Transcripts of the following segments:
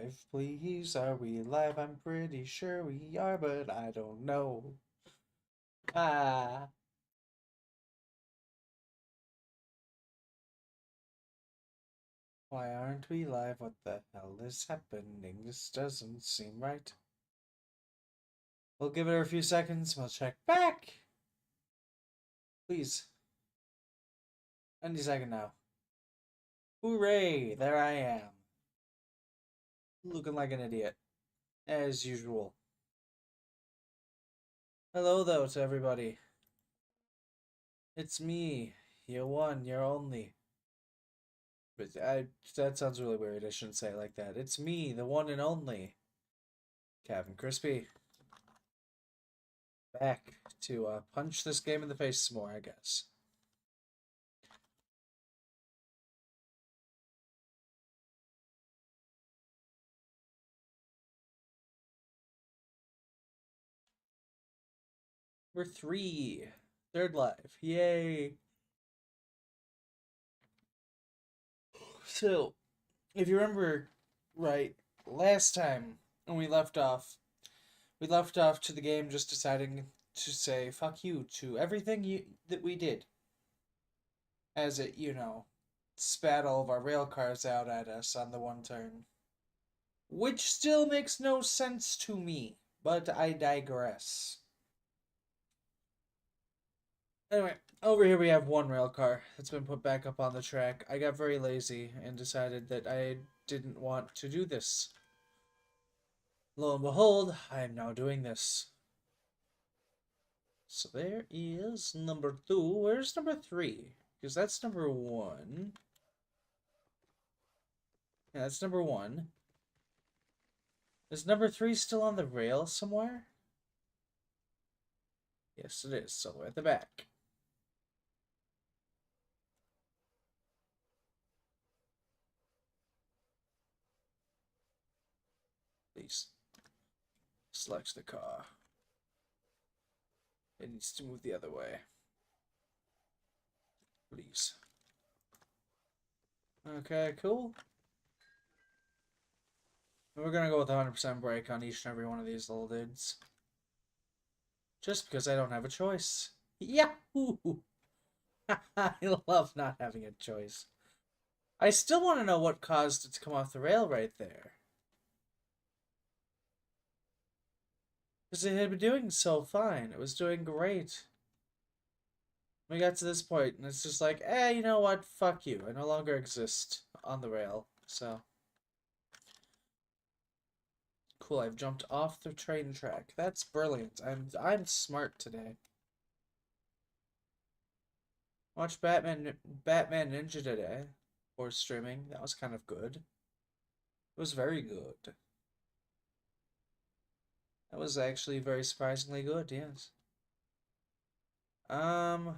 live, please? Are we live? I'm pretty sure we are, but I don't know. Ah. Why aren't we live? What the hell is happening? This doesn't seem right. We'll give it a few seconds. We'll check back. Please. Any second now. Hooray! There I am. Looking like an idiot. As usual. Hello, though, to everybody. It's me. Your one, your only. But that sounds really weird. I shouldn't say it like that. It's me, the one and only Captin Krispy. Back to punch this game in the face some more, I guess. We're 3. Third live. Yay! So, if you remember right, last time when we left off to the game just deciding to say fuck you to everything that we did. As it, spat all of our rail cars out at us on the one turn. Which still makes no sense to me, but I digress. Anyway, over here we have one rail car that's been put back up on the track. I got very lazy and decided that I didn't want to do this. Lo and behold, I am now doing this. So there is number 2. Where's number 3? Because that's number 1. Yeah, that's number 1. Is number 3 still on the rail somewhere? Yes, it is. So at the back. Please. Select the car. It needs to move the other way. Please. Okay, cool. We're gonna go with 100% brake on each and every one of these little dudes. Just because I don't have a choice. Yahoo! I love not having a choice. I still want to know what caused it to come off the rail right there. Because it had been doing so fine. It was doing great. We got to this point, and it's just like, you know what? Fuck you. I no longer exist on the rail. So. Cool, I've jumped off the train track. That's brilliant. I'm smart today. Watched Batman Ninja today. Or streaming. That was kind of good. It was very good. That was actually very surprisingly good, yes. I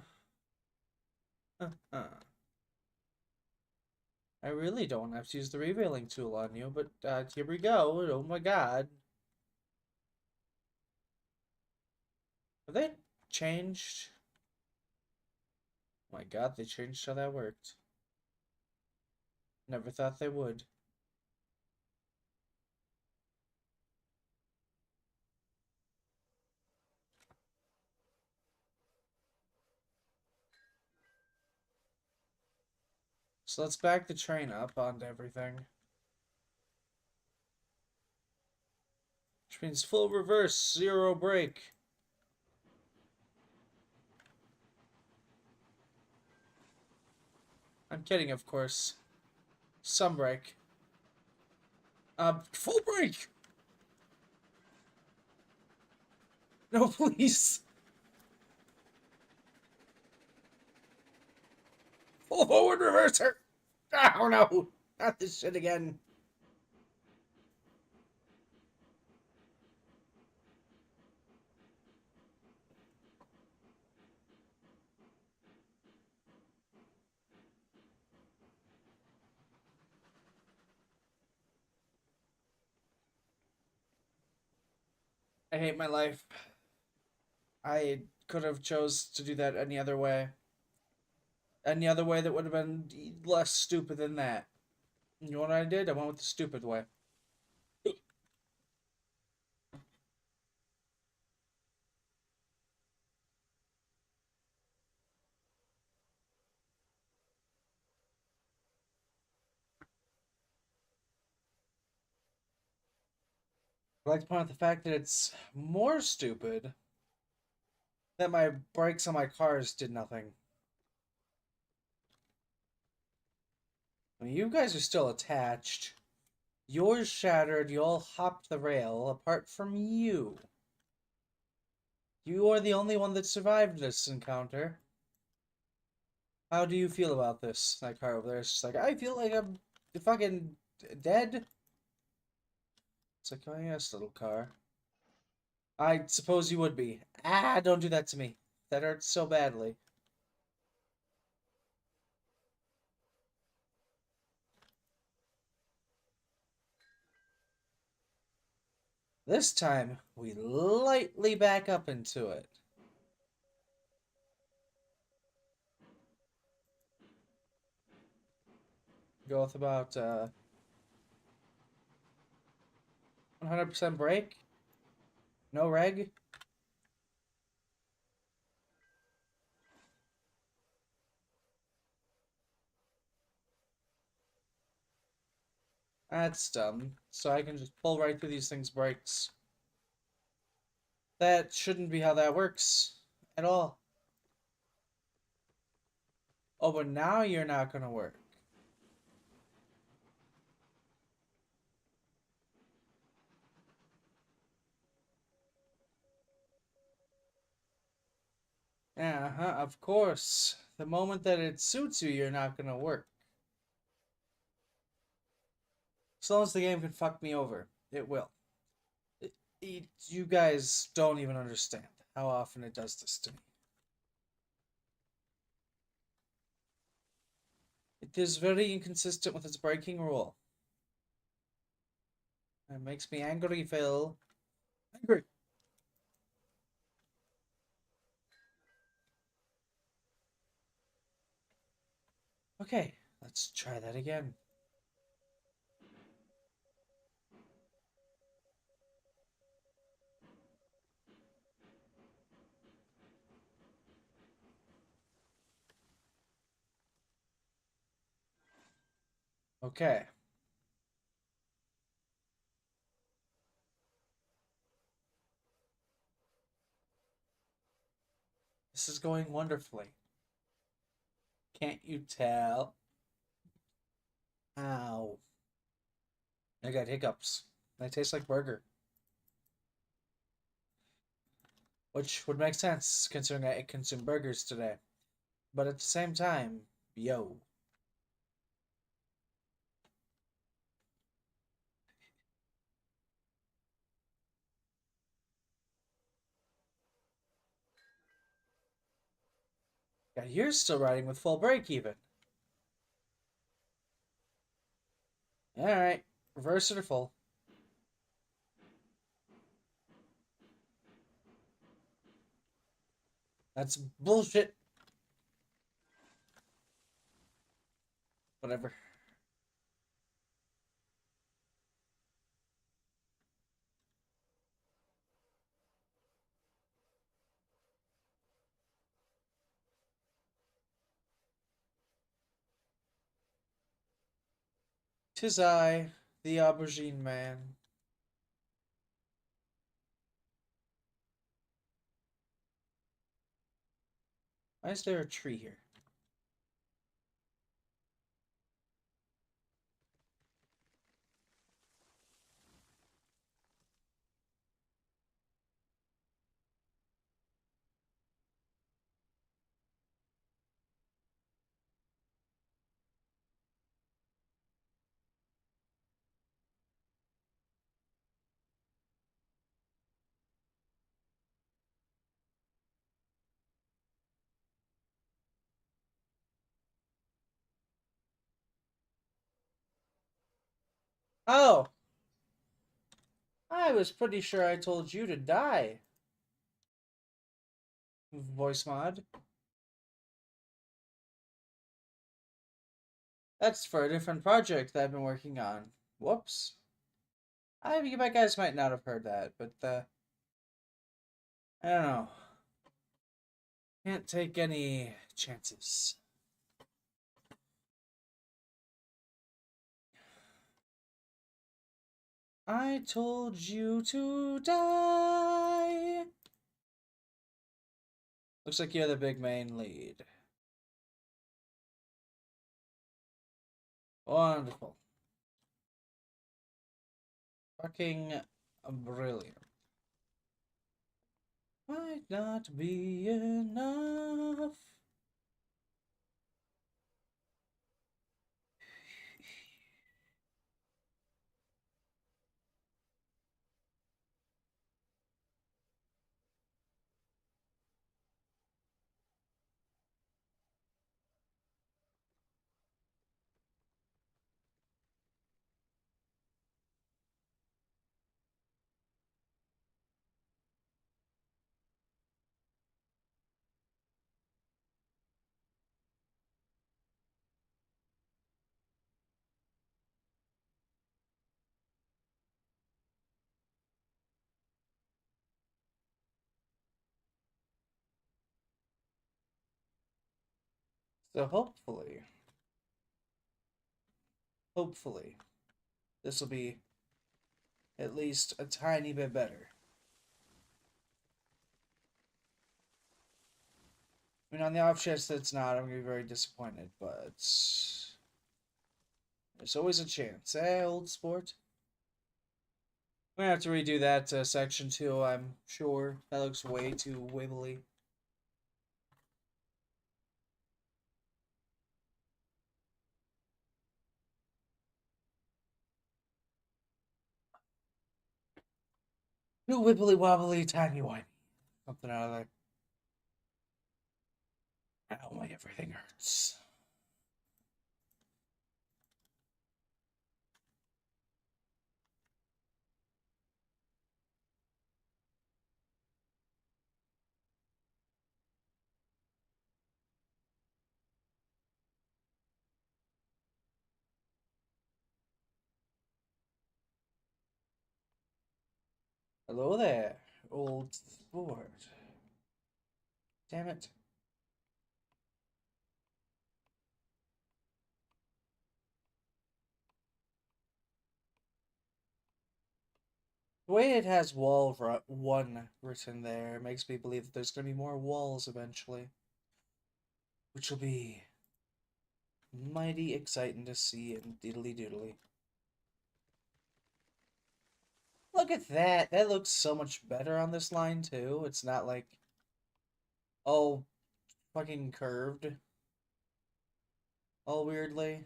really don't have to use the revealing tool on you, but here we go. Oh my god. Have they changed? Oh my god, they changed how that worked. Never thought they would. So let's back the train up onto everything. Which means full reverse, 0 brake. I'm kidding, of course. Some brake. Full brake! No, please! Full forward reverser! Oh no! Not this shit again. I hate my life. I could have chose to do that any other way. Any other way that would have been less stupid than that. You know what I did? I went with the stupid way. I'd like to point out the fact that it's more stupid that my brakes on my cars did nothing. I mean, you guys are still attached. Yours shattered, you all hopped the rail, apart from you. You are the only one that survived this encounter. How do you feel about this? That car over there is just like, I feel like I'm fucking dead. It's like, oh yes, little car. I suppose you would be. Ah, don't do that to me. That hurts so badly. This time, we lightly back up into it. Go with about 100% brake. No reg. That's dumb. So I can just pull right through these things' brakes. That shouldn't be how that works at all. Oh, but now you're not gonna work. Uh-huh, of course. The moment that it suits you, you're not gonna work. As long as the game can fuck me over, it will. You guys don't even understand how often it does this to me. It is very inconsistent with its braking rule. It makes me angry, Phil. Angry. Okay, let's try that again. Okay. This is going wonderfully. Can't you tell? Ow. I got hiccups. They taste like burger. Which would make sense considering I consume burgers today. But at the same time, yo. Yeah, you're still riding with full brake even. Alright. Reverse it or full. That's bullshit. Whatever. Tis I, the aubergine man. Why is there a tree here? Oh! I was pretty sure I told you to die. Voice mod. That's for a different project that I've been working on. Whoops. You guys might not have heard that, but I don't know. Can't take any chances. I told you to die. Looks like you're the big main lead. Wonderful. Fucking brilliant. Might not be enough. So hopefully, this will be at least a tiny bit better. I mean, on the off chance that it's not, I'm gonna be very disappointed, but there's always a chance. Eh, old sport? We're gonna have to redo that section too, I'm sure. That looks way too wibbly. Too wibbly wobbly, timey wimey. Something out of there. Ow, my everything hurts. Hello there, old sport. Damn it. The way it has one written there makes me believe that there's going to be more walls eventually, which will be mighty exciting to see and diddly doodly. Look at that! That looks so much better on this line too. It's not like all fucking curved all weirdly.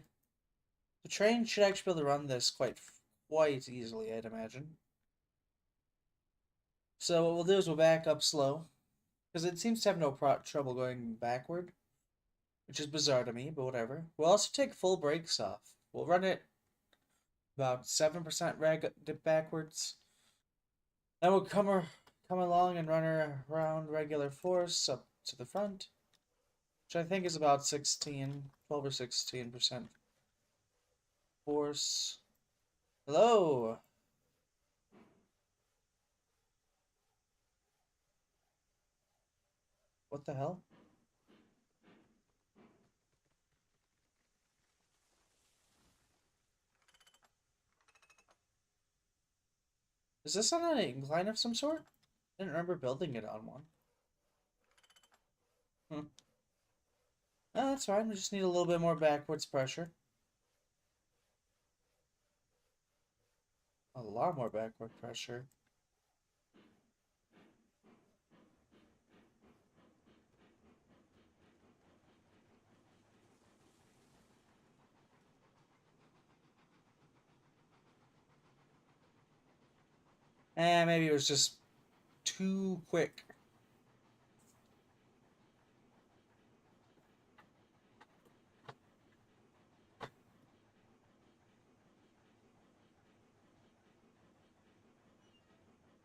The train should actually be able to run this quite easily, I'd imagine. So what we'll do is we'll back up slow, because it seems to have no trouble going backward, which is bizarre to me, but whatever. We'll also take full brakes off. We'll run it about 7% dip backwards. Then we'll come along and run her around regular force up to the front, which I think is about 12 or 16% force. Hello! What the hell? Is this on an incline of some sort? I didn't remember building it on one. Hmm. Oh, that's fine. We just need a little bit more backwards pressure. A lot more backward pressure. Maybe it was just too quick.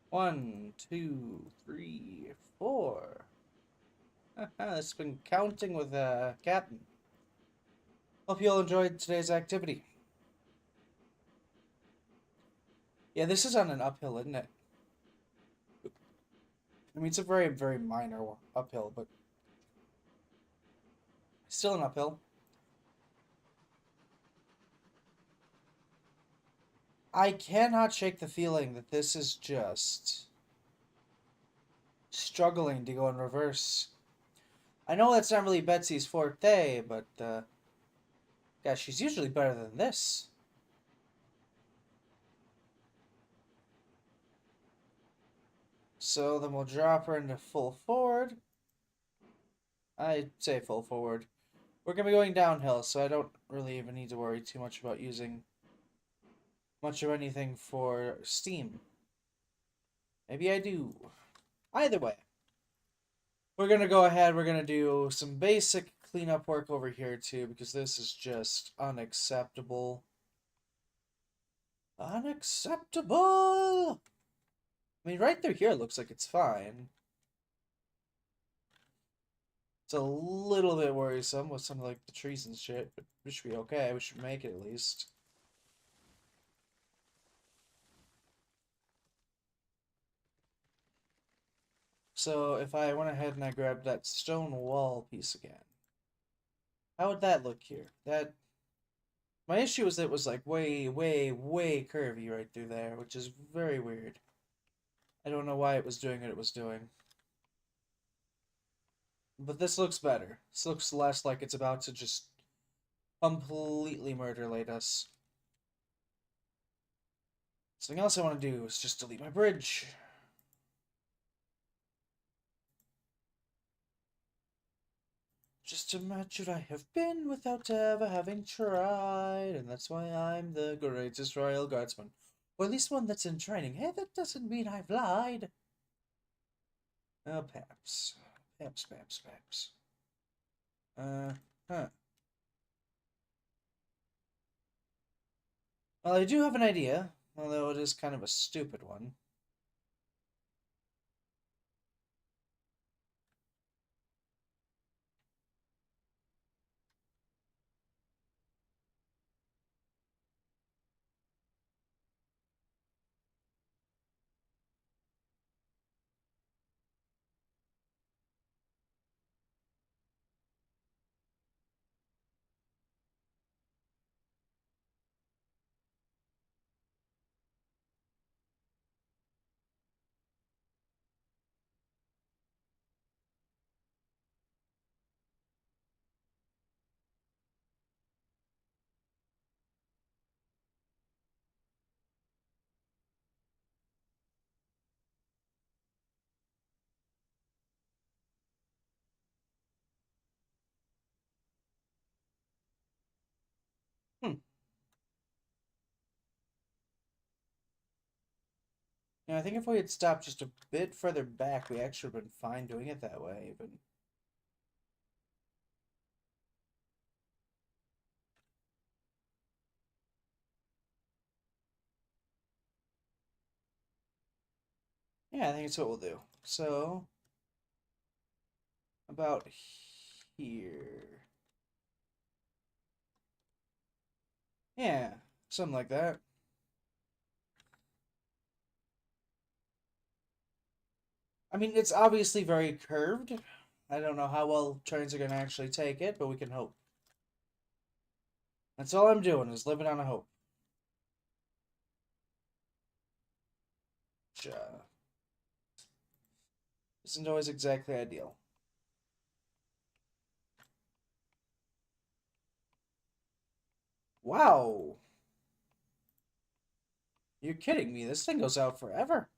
One, two, three, four. It's been counting with Captain. Hope you all enjoyed today's activity. Yeah, this is on an uphill, isn't it? I mean, it's a very, very minor uphill, but still an uphill. I cannot shake the feeling that this is just struggling to go in reverse. I know that's not really Betsy's forte, but gosh, she's usually better than this. So then we'll drop her into full forward. I'd say full forward. We're going to be going downhill, so I don't really even need to worry too much about using much of anything for steam. Maybe I do. Either way, we're going to go ahead. We're going to do some basic cleanup work over here, too, because this is just unacceptable. Unacceptable! I mean, right through here looks like it's fine. It's a little bit worrisome with some of like the trees and shit, but we should be okay. We should make it at least. So if I went ahead and I grabbed that stone wall piece again, how would that look here? That my issue is that it was like way, way, way curvy right through there, which is very weird. I don't know why it was doing what it was doing. But this looks better. This looks less like it's about to just completely murderlate us. Something else I want to do is just delete my bridge. Just a match I have been without ever having tried, and that's why I'm the greatest royal guardsman. Or at least one that's in training. Hey, that doesn't mean I've lied. Oh, Paps. Paps, Paps, Paps. Huh. Well, I do have an idea, although it is kind of a stupid one. Hmm. Yeah, I think if we had stopped just a bit further back, we actually would have been fine doing it that way, but... Yeah, I think it's what we'll do. So, about here. Yeah, something like that. I mean, it's obviously very curved. I don't know how well trains are going to actually take it, but we can hope. That's all I'm doing, is living on a hope. Which, isn't always exactly ideal. Wow! You're kidding me. This thing goes out forever.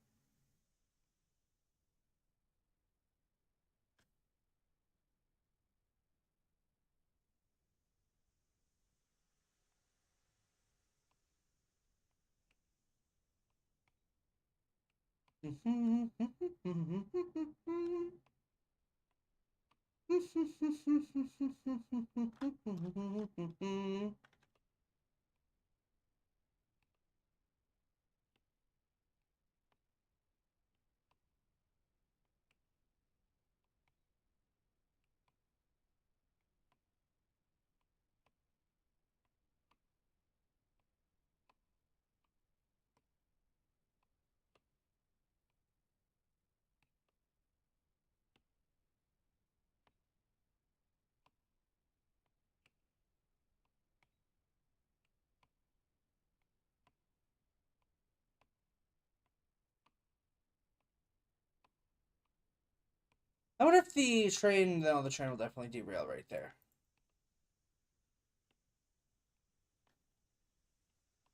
I wonder if the train... No, the train will definitely derail right there.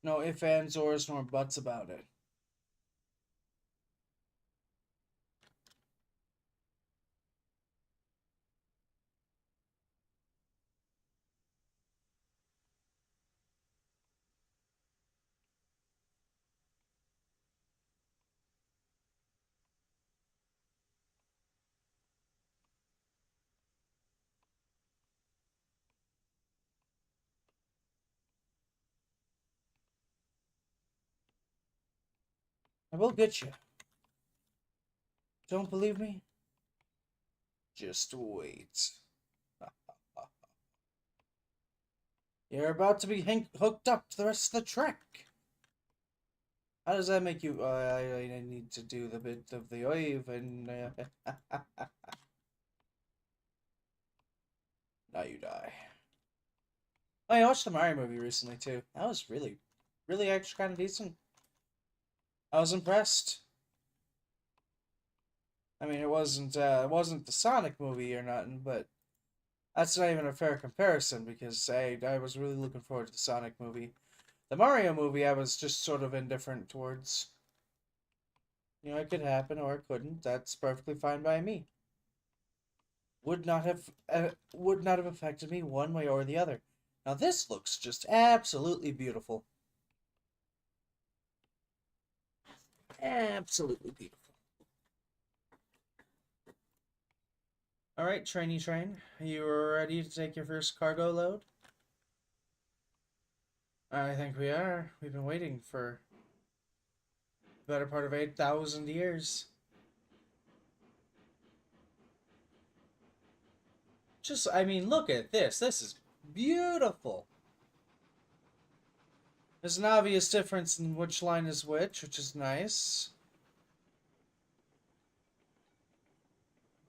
No ifs, ands, ors, nor buts about it. I will get you. Don't believe me? Just wait. You're about to be hooked up to the rest of the trek. How does that make you? I need to do the bit of the wave and now you die. Oh, I watched the Mario movie recently too. That was really actually kind of decent. I was impressed. I mean, it wasn't the Sonic movie or nothing, but that's not even a fair comparison because I was really looking forward to the Sonic movie. The Mario movie, I was just sort of indifferent towards. You know, it could happen or it couldn't. That's perfectly fine by me. Would not have affected me one way or the other. Now this looks just absolutely beautiful. Absolutely beautiful. All right, trainee train, you ready to take your first cargo load? I think we are. We've been waiting for the better part of 8,000 years. Just, I mean, look at this. This is beautiful. There's an obvious difference in which line is which is nice.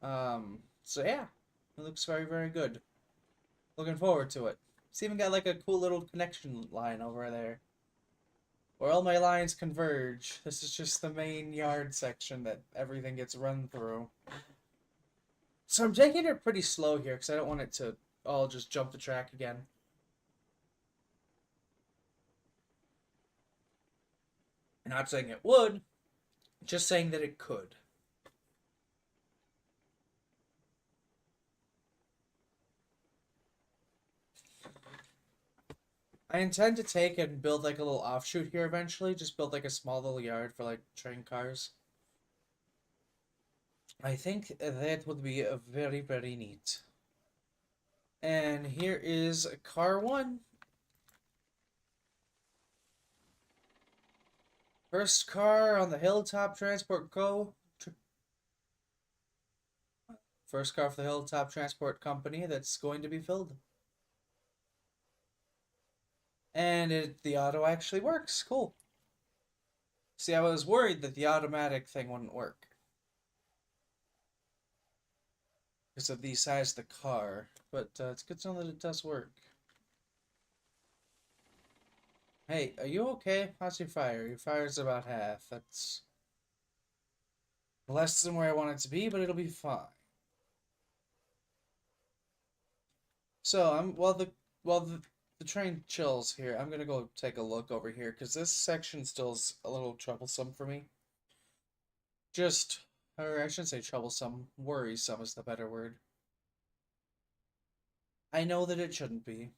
So yeah, it looks very, very good. Looking forward to it. It's even got like a cool little connection line over there. Where all my lines converge. This is just the main yard section that everything gets run through. So I'm taking it pretty slow here because I don't want it to all just jump the track again. I'm not saying it would, just saying that it could. I intend to take and build like a little offshoot here eventually. Just build like a small little yard for like train cars. I think that would be a very, very neat. And here is car one. First car on the Hilltop Transport Co. First car for the Hilltop Transport Company that's going to be filled. And the auto actually works. Cool. See, I was worried that the automatic thing wouldn't work because of the size of the car, but it's good to know that it does work. Hey, are you okay? How's your fire? Your fire's about half. That's less than where I want it to be, but it'll be fine. So while the train chills here, I'm gonna go take a look over here because this section still's a little troublesome for me. Just, or I shouldn't say troublesome, worrisome is the better word. I know that it shouldn't be.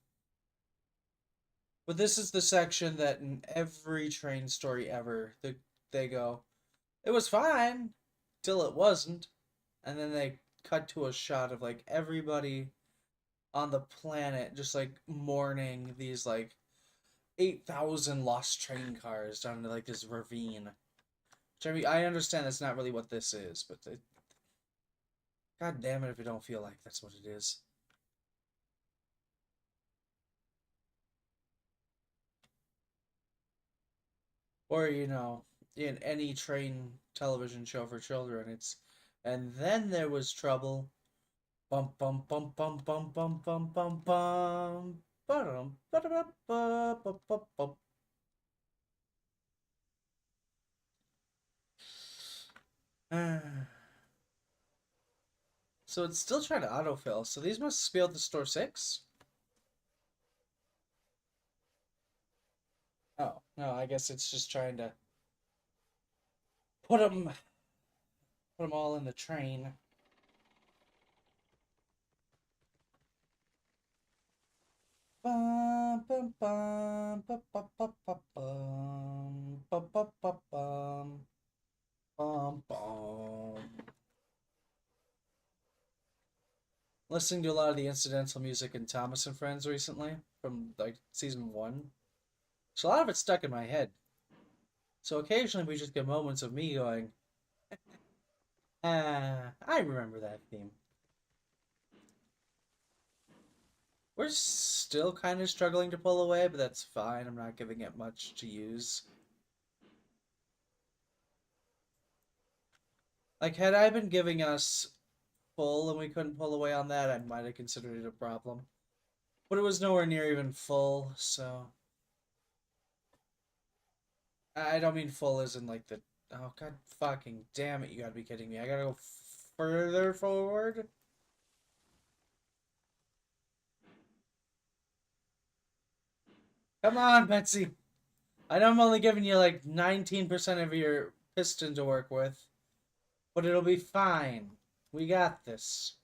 But this is the section that in every train story ever, they go, it was fine till it wasn't. And then they cut to a shot of like everybody on the planet just like mourning these like 8,000 lost train cars down into like this ravine. Which I mean, I understand that's not really what this is, but God damn it if it don't feel like that's what it is. Or, you know, in any train television show for children, it's and then there was trouble. Bum bum bum bum bum bum bum bum bum. Ba-dum, ba-da-ba-ba-ba-ba-bum. So it's still trying to autofill. So these must be able to store 6? Oh, no, I guess it's just trying to put them all in the train. Bum, bum, bum, bum, bum, bum, bum, bum, bum, bum, bum, bum, bum. Listening to a lot of the incidental music in Thomas and Friends recently from like season 1. So a lot of it's stuck in my head. So occasionally we just get moments of me going, ah, I remember that theme. We're still kind of struggling to pull away, but that's fine. I'm not giving it much to use. Like, had I been giving us full and we couldn't pull away on that, I might have considered it a problem. But it was nowhere near even full, so. I don't mean full as in like the. Oh, god fucking damn it, you gotta be kidding me. I gotta go further forward? Come on, Betsy. I know I'm only giving you like 19% of your piston to work with, but it'll be fine. We got this.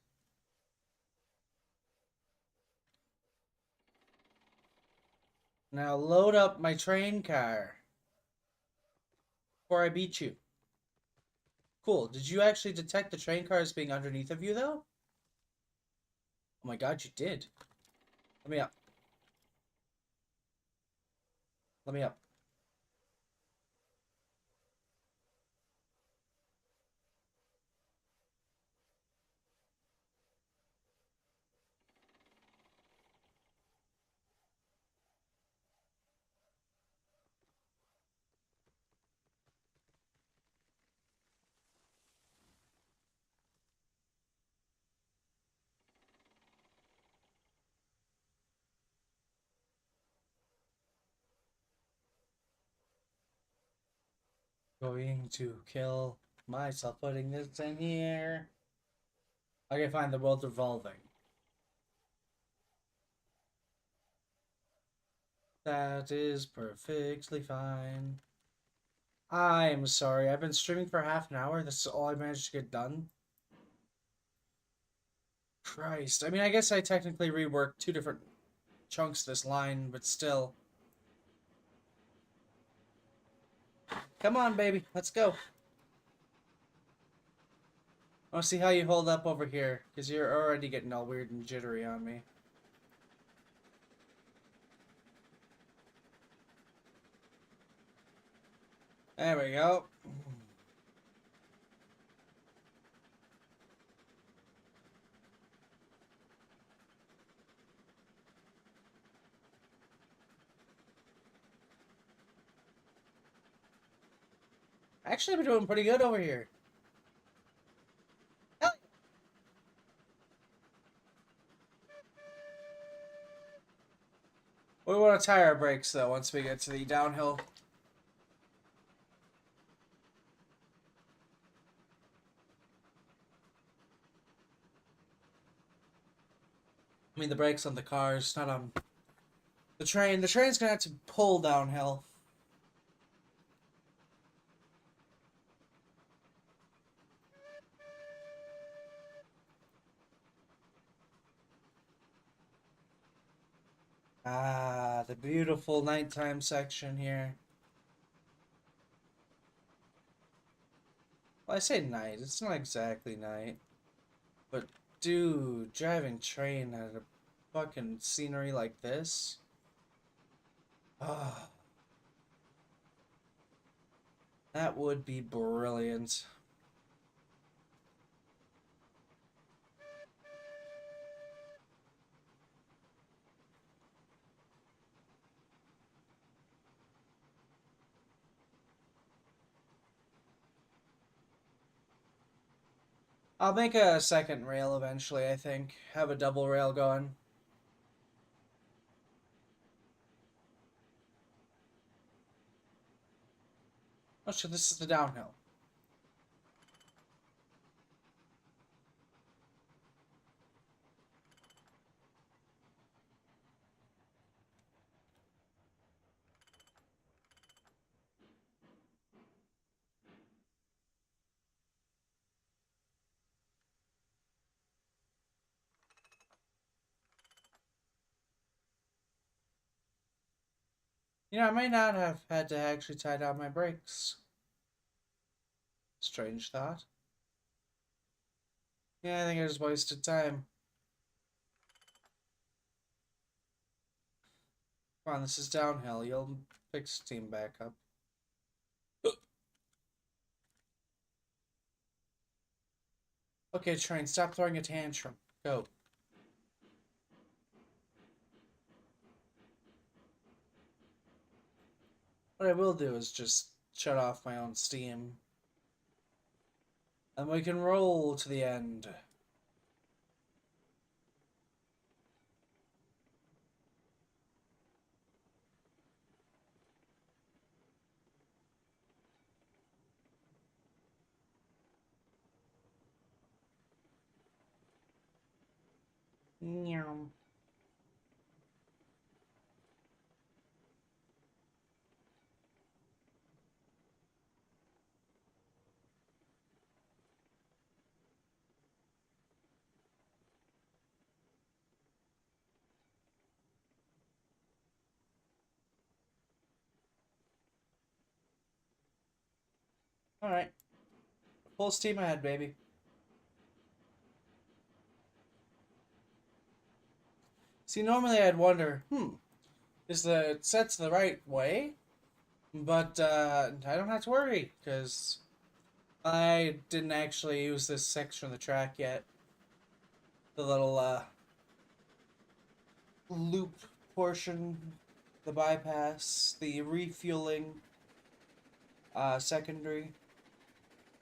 Now load up my train car before I beat you. Cool. Did you actually detect the train cars being underneath of you, though? Oh my god, you did. Let me up. Let me up. Going to kill myself putting this in here. Okay, fine. The world's revolving. That is perfectly fine. I'm sorry. I've been streaming for half an hour. This is all I managed to get done. Christ. I mean, I guess I technically reworked 2 different chunks of this line, but still. Come on, baby. Let's go. I want to see how you hold up over here, because you're already getting all weird and jittery on me. There we go. Actually, I've been doing pretty good over here. Hell yeah. We want to tie our brakes, though, once we get to the downhill. I mean, the brakes on the cars, not on the train. The train's gonna have to pull downhill. Ah, the beautiful nighttime section here. Well, I say night. It's not exactly night. But, dude, driving train at a fucking scenery like this. Ah, that would be brilliant. I'll make a second rail eventually, I think. Have a double rail going. Oh shit, this is the downhill. You know, I might not have had to actually tie down my brakes. Strange thought. Yeah, I think I just wasted time. Come on, this is downhill. You'll pick steam back up. Okay, train, stop throwing a tantrum. Go. What I will do is just shut off my own steam. And we can roll to the end. Meow. Alright. Full steam ahead, baby. See, normally I'd wonder, is the sets the right way? But I don't have to worry, because I didn't actually use this section of the track yet. The little loop portion, the bypass, the refueling secondary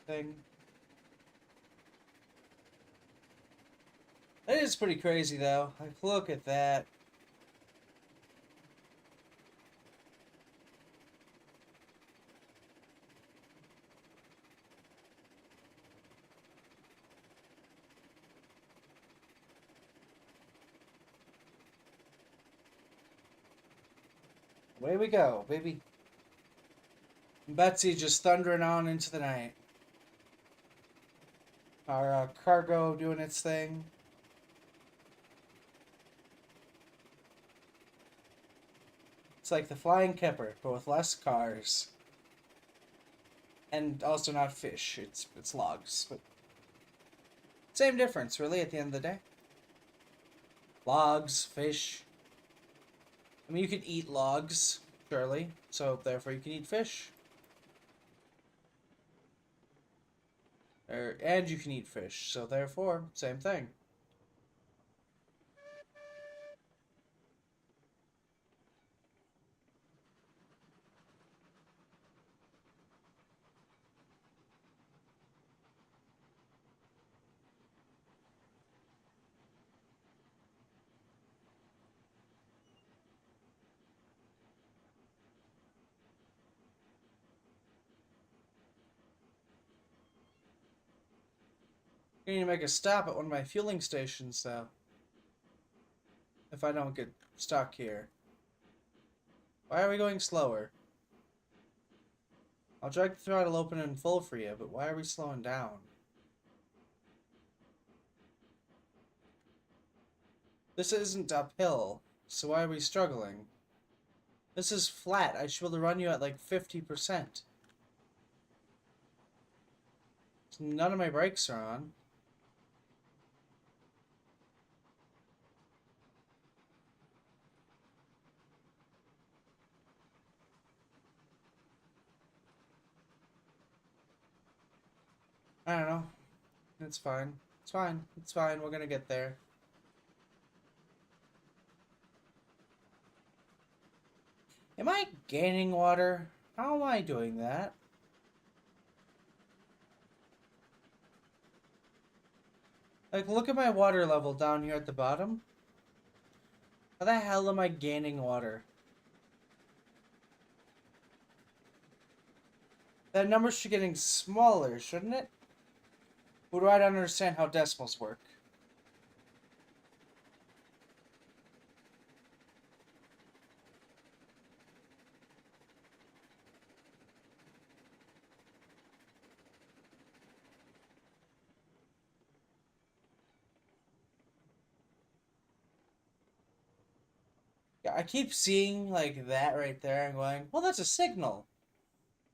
thing. It is pretty crazy, though. Like, look at that. Away we go, baby. Betsy just thundering on into the night. Our cargo doing its thing. It's like the Flying Kipper, but with less cars. And also not fish, it's logs. But same difference, really, at the end of the day. Logs, fish. I mean, you can eat logs, surely, so therefore you can eat fish. And you can eat fish, so therefore, same thing. I need to make a stop at one of my fueling stations, though. If I don't get stuck here. Why are we going slower? I'll drag the throttle open and full for you, but why are we slowing down? This isn't uphill, so why are we struggling? This is flat. I should be able to run you at like 50%. None of my brakes are on. I don't know. It's fine. It's fine. It's fine. We're gonna get there. Am I gaining water? How am I doing that? Like, look at my water level down here at the bottom. How the hell am I gaining water? That number should be getting smaller, shouldn't it? Or do I don't understand how decimals work? I keep seeing like that right there and going, well, that's a signal.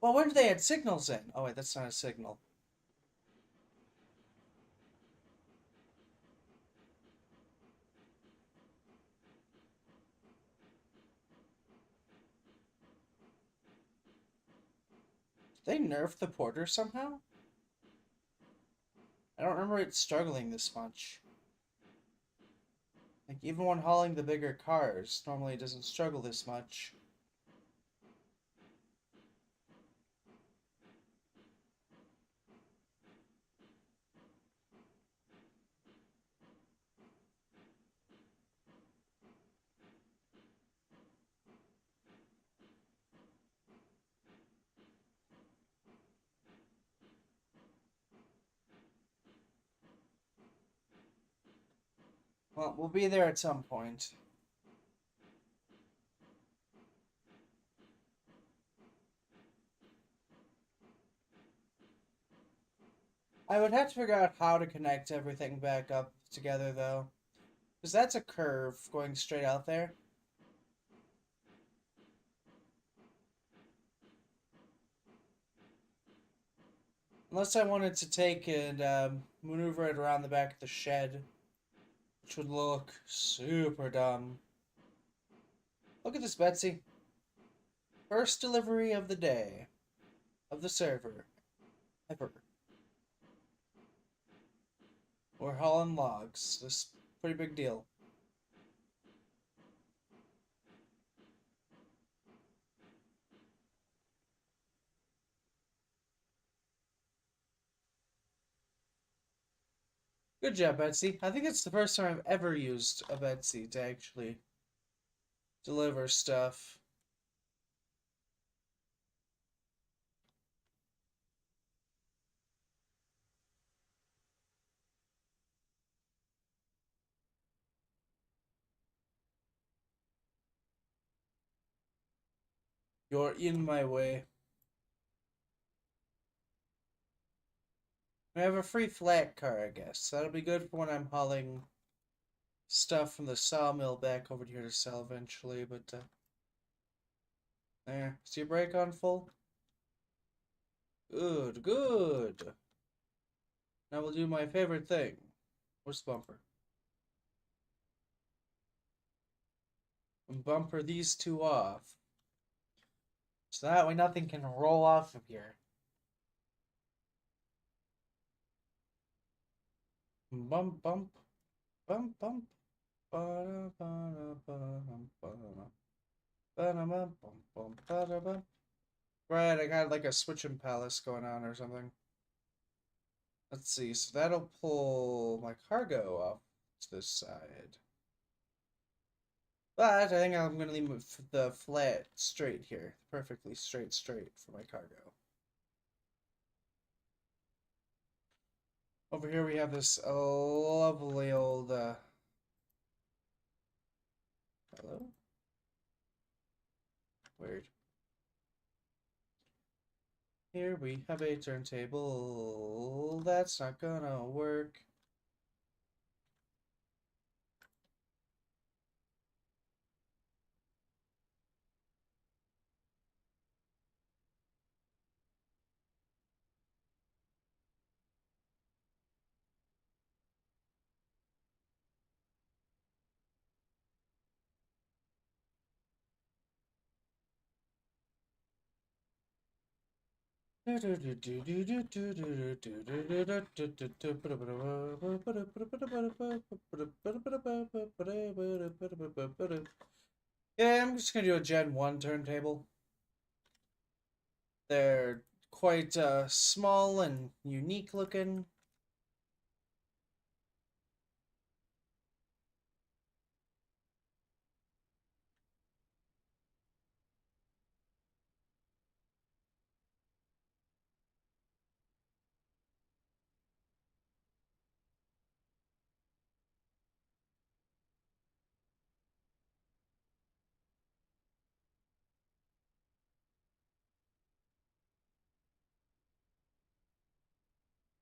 Well, where did they add signals in? Oh wait, that's not a signal. Did they nerf the porter somehow? I don't remember it struggling this much. Like even when hauling the bigger cars, normally it doesn't struggle this much. Well, we'll be there at some point. I would have to figure out how to connect everything back up together though. Because that's a curve going straight out there. Unless I wanted to take and maneuver it around the back of the shed, which would look super dumb. Look at this, Betsy. First delivery of the day. Of the server. Ever. We're hauling logs. This is a pretty big deal. Good job, Betsy. I think it's the first time I've ever used a Betsy to actually deliver stuff. You're in my way. I have a free flat car, I guess. That'll be good for when I'm hauling stuff from the sawmill back over here to sell eventually, but there. Is your brake on full? Good, good. Now we'll do my favorite thing. Where's the bumper? And bumper these two off. So that way nothing can roll off of here. Bump, bump, bump, bump. Right, I got like a switching palace going on or something. Let's see, so that'll pull my cargo off to this side. But I think I'm going to leave the flat straight here. Perfectly straight for my cargo. Over here we have this lovely old, hello? Weird. Here we have a turntable. That's not gonna work. Yeah, I'm just gonna do a Gen 1 turntable. They're quite small and unique looking.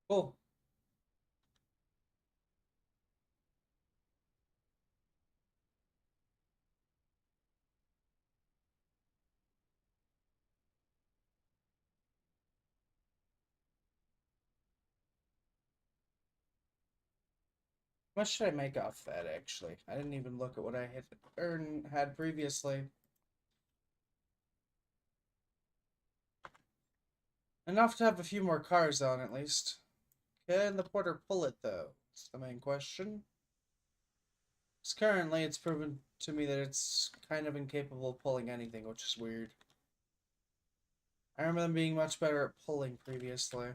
Cool. What should I make off that, actually? I didn't even look at what I had previously. Enough to have a few more cars on, at least. Can the porter pull it, though? That's the main question. Because currently, it's proven to me that it's kind of incapable of pulling anything, which is weird. I remember them being much better at pulling previously.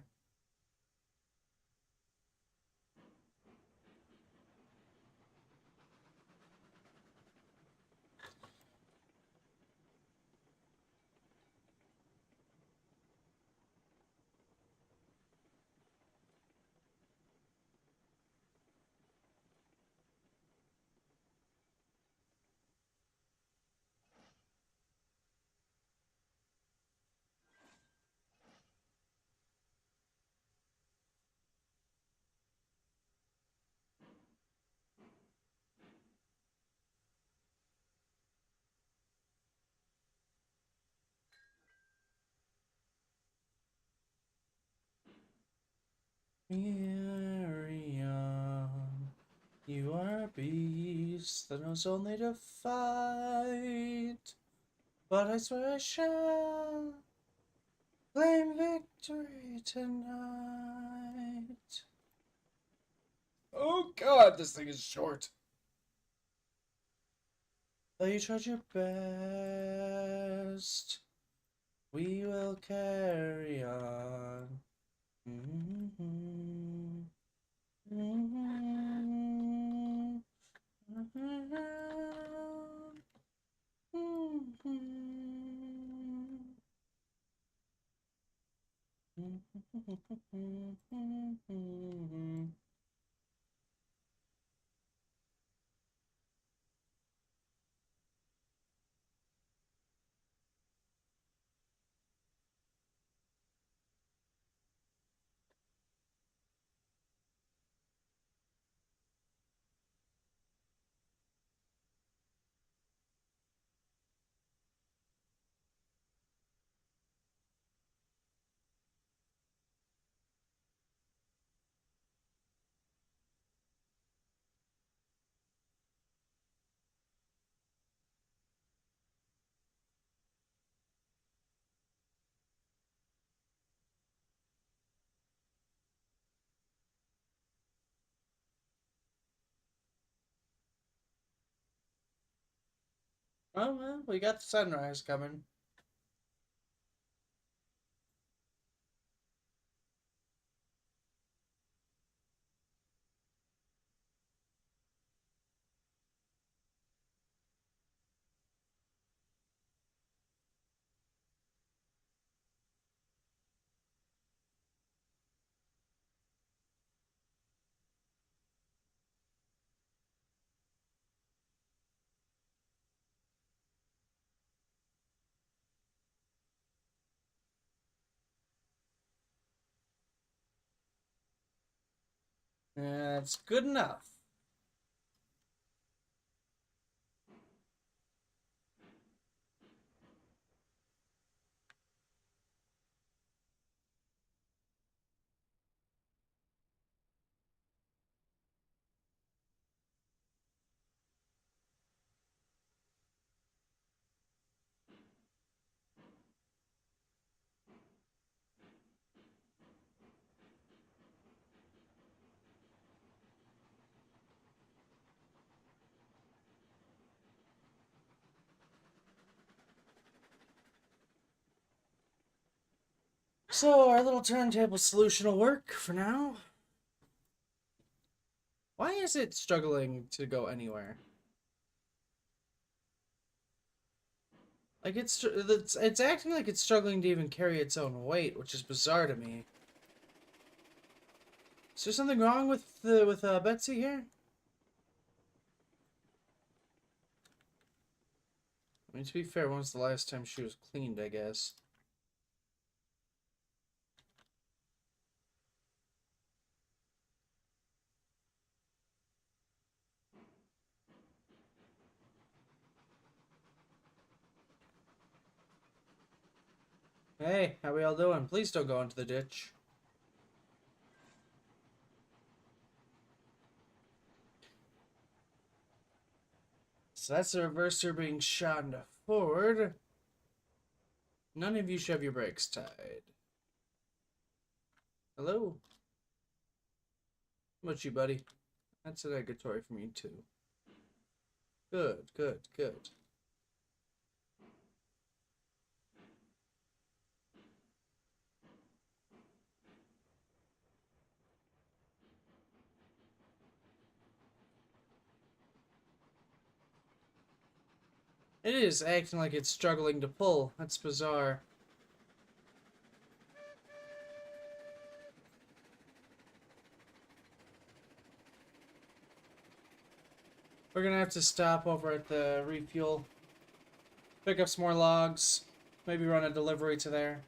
Carry on. You are a beast that knows only to fight. But I swear I shall claim victory tonight. Oh god, this thing is short. Though you tried your best, we will carry on. Mm-hmm. Mm-hmm. Oh well, we got the sunrise coming. That's good enough. So our little turntable solution will work for now. Why is it struggling to go anywhere? Like it's acting like it's struggling to even carry its own weight, which is bizarre to me. Is there something wrong with Betsy here? I mean, to be fair, when was the last time she was cleaned, I guess? Hey, how we all doing? Please don't go into the ditch. So that's the reverser being shot into forward. None of you should have your brakes tied. Hello? How about you, buddy? That's a negatory from you, too. Good, good, good. It is acting like it's struggling to pull. That's bizarre. We're gonna have to stop over at the refuel. Pick up some more logs. Maybe run a delivery to there.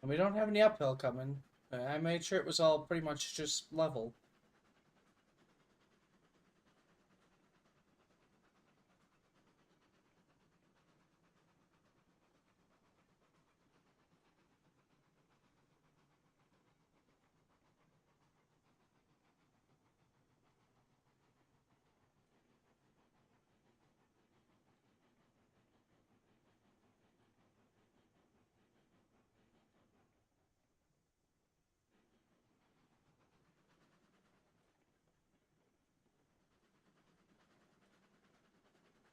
And we don't have any uphill coming. I made sure it was all pretty much just level.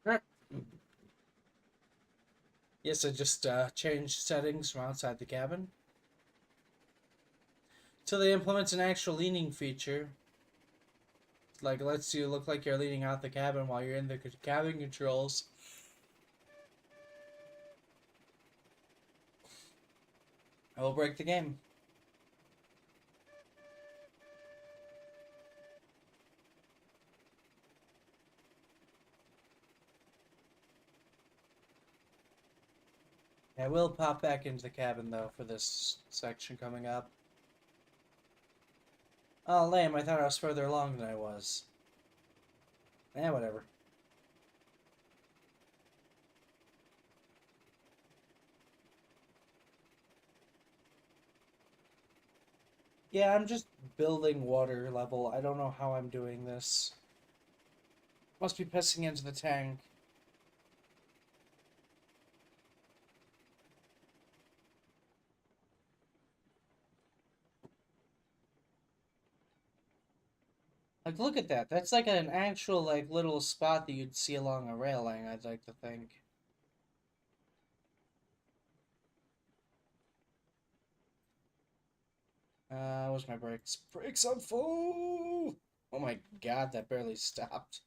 Right. Yes, I just changed settings from outside the cabin. Till they implement an actual leaning feature. Like, it lets you look like you're leaning out the cabin while you're in the cabin controls. I will break the game. I will pop back into the cabin, though, for this section coming up. Oh, lame. I thought I was further along than I was. Eh, whatever. Yeah, I'm just building water level. I don't know how I'm doing this. Must be pissing into the tank. Like, look at that. That's like an actual, like, little spot that you'd see along a railing, I'd like to think. Where's my brakes? Brakes on full! Oh my god, that barely stopped.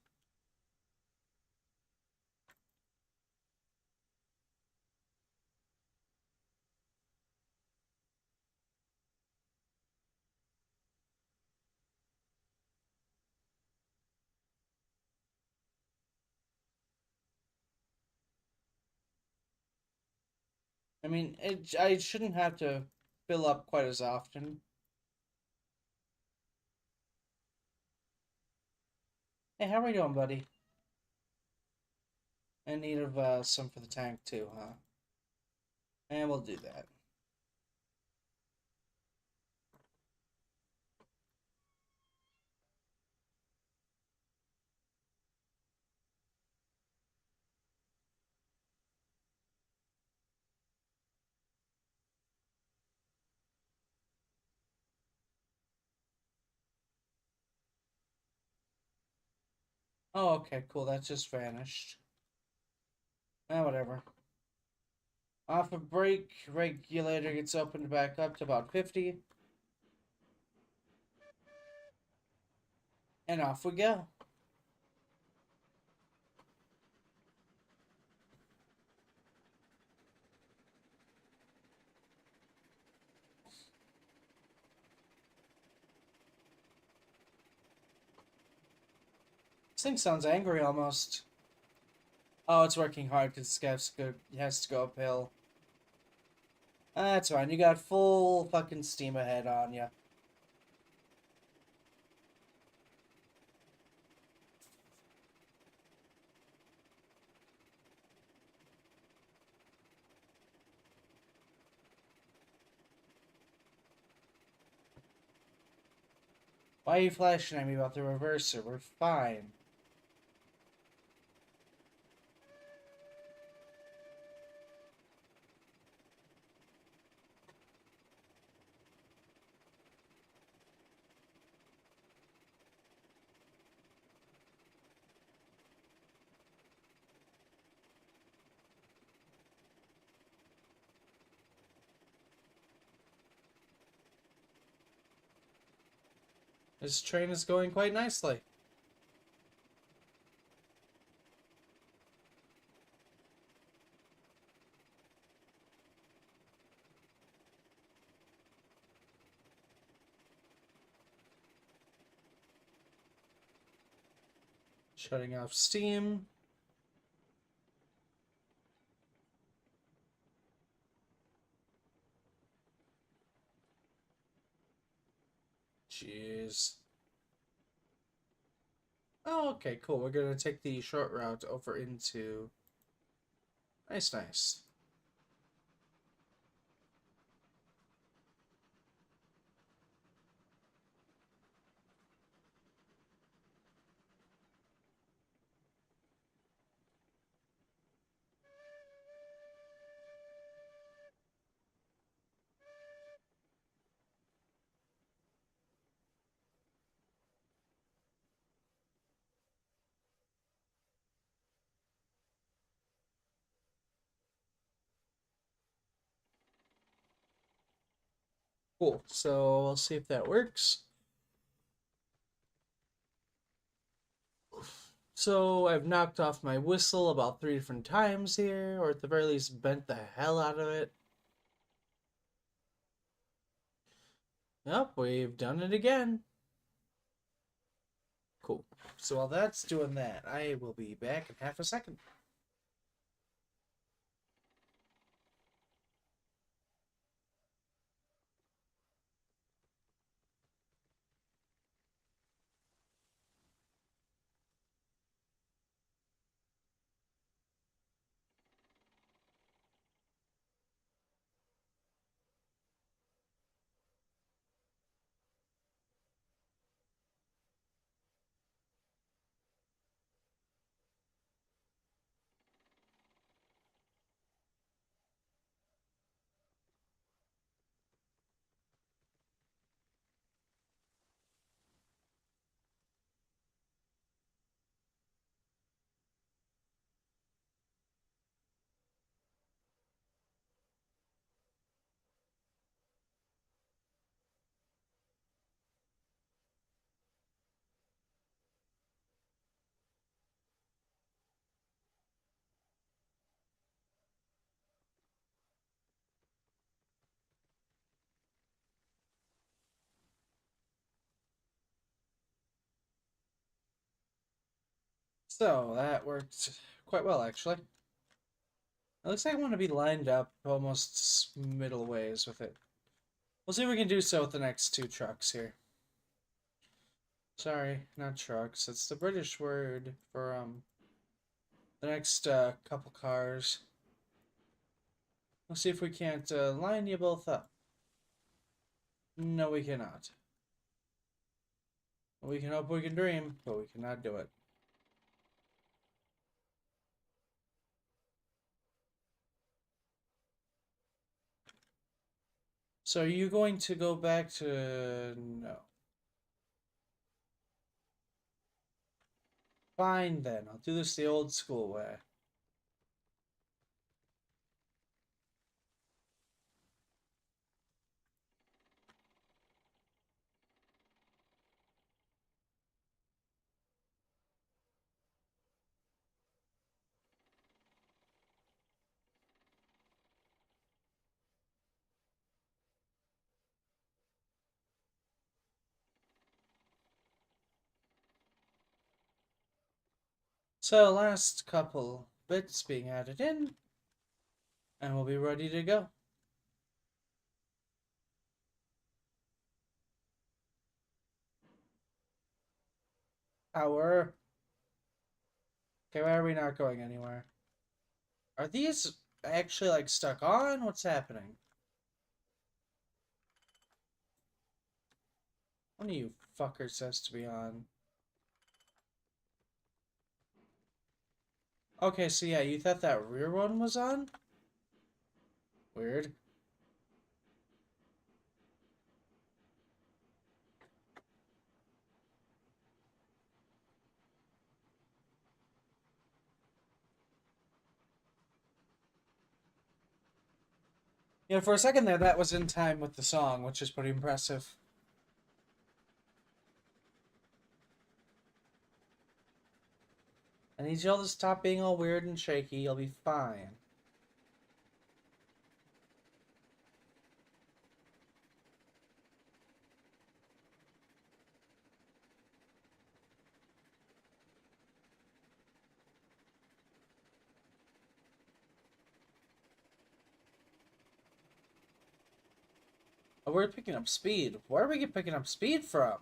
I mean, I shouldn't have to fill up quite as often. Hey, how are we doing, buddy? In need of some for the tank too, huh? And we'll do that. Oh, okay, cool. That just vanished. Whatever. Off a brake, regulator gets opened back up to about 50. And off we go. This thing sounds angry almost. Oh, it's working hard because it has to go uphill. That's fine. You got full fucking steam ahead on you. Why are you flashing at me about the reverser? We're fine. This train is going quite nicely. Shutting off steam. Jeez. Oh, okay, cool. We're gonna take the short route over into... Nice, nice. Cool. So we'll see if that works. So I've knocked off my whistle about 3 different times here, or at the very least bent the hell out of it. Yep, we've done it again. Cool. So while that's doing that, I will be back in half a second. So that worked quite well, actually. It looks like I want to be lined up almost middle ways with it. We'll see if we can do so with the next 2 trucks here. Sorry, not trucks. It's the British word for the next couple cars. We'll see if we can't line you both up. No, we cannot. We can hope, we can dream, but we cannot do it. So are you going to go back to... No. Fine then, I'll do this the old school way. So last couple bits being added in, and we'll be ready to go. Power. Okay, why are we not going anywhere? Are these actually like stuck on? What's happening? One of you fuckers has to be on. Okay, so yeah, you thought that rear one was on? Weird. Yeah, for a second there, that was in time with the song, which is pretty impressive. I need y'all to stop being all weird and shaky. You'll be fine. Oh, we're picking up speed. Where are we picking up speed from?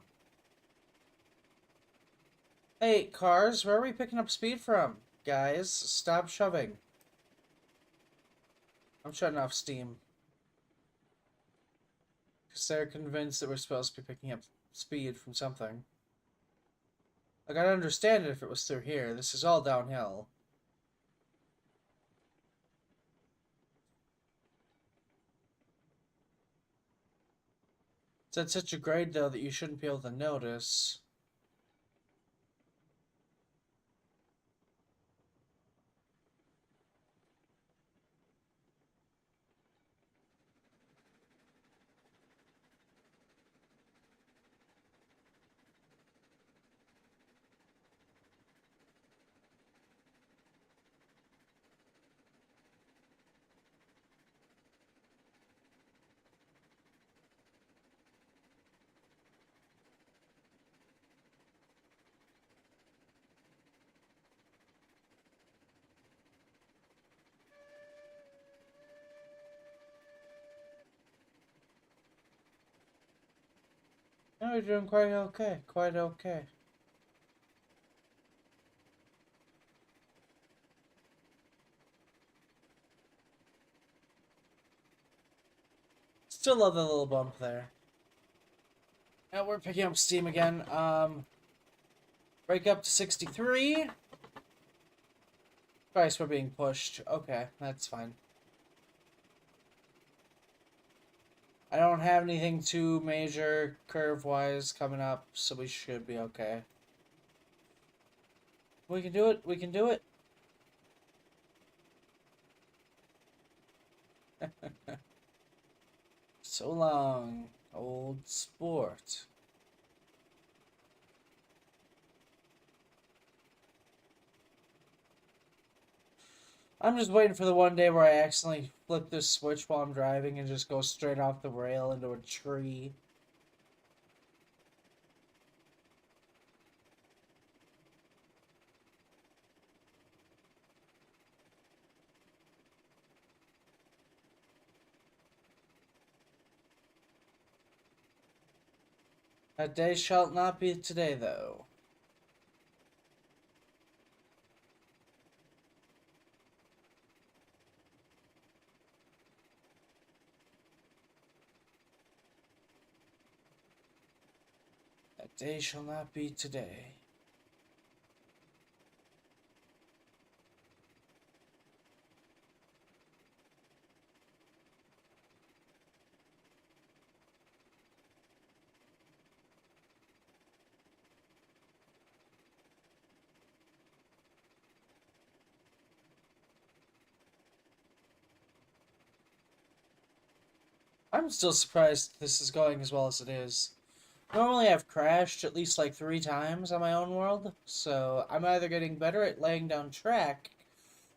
Hey, cars, where are we picking up speed from? Guys, stop shoving. I'm shutting off steam. Because they're convinced that we're supposed to be picking up speed from something. Like, I'd understand it if it was through here. This is all downhill. It's at such a grade, though, that you shouldn't be able to notice. No, you're doing quite okay. Quite okay. Still love the little bump there. Now we're picking up steam again. Break up to 63. Twice we're being pushed. Okay, that's fine. I don't have anything too major curve-wise coming up, so we should be okay. We can do it. We can do it. So long, old sport. I'm just waiting for the one day where I accidentally flip this switch while I'm driving and just go straight off the rail into a tree. That day shall not be today, though. That day shall not be today. I'm still surprised this is going as well as it is. Normally I've crashed at least like 3 times on my own world, so I'm either getting better at laying down track,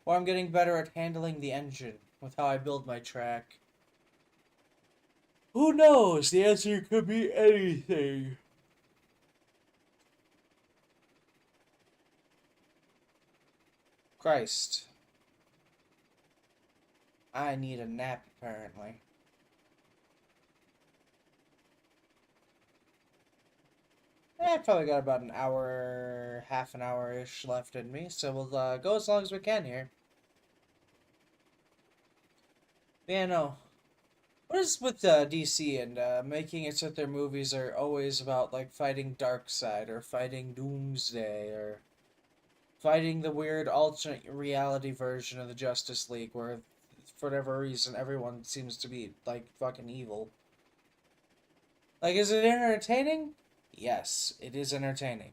or I'm getting better at handling the engine with how I build my track. Who knows? The answer could be anything. Christ. I need a nap, apparently. I probably got about an hour, half an hour-ish left in me, so we'll go as long as we can here. Yeah, no. What is with DC and making it so that their movies are always about, like, fighting Darkseid, or fighting Doomsday, or fighting the weird alternate reality version of the Justice League, where, for whatever reason, everyone seems to be, like, fucking evil. Like, is it entertaining? Yes, it is entertaining.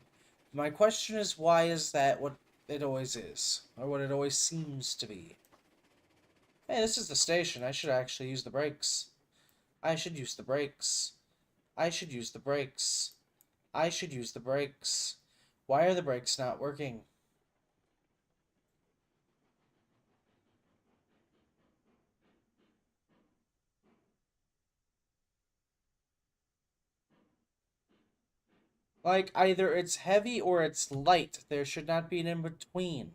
My question is, why is that what it always is? Or what it always seems to be? Hey, this is the station. I should actually use the brakes. I should use the brakes. I should use the brakes. I should use the brakes. Why are the brakes not working? Like, either it's heavy or it's light. There should not be an in-between.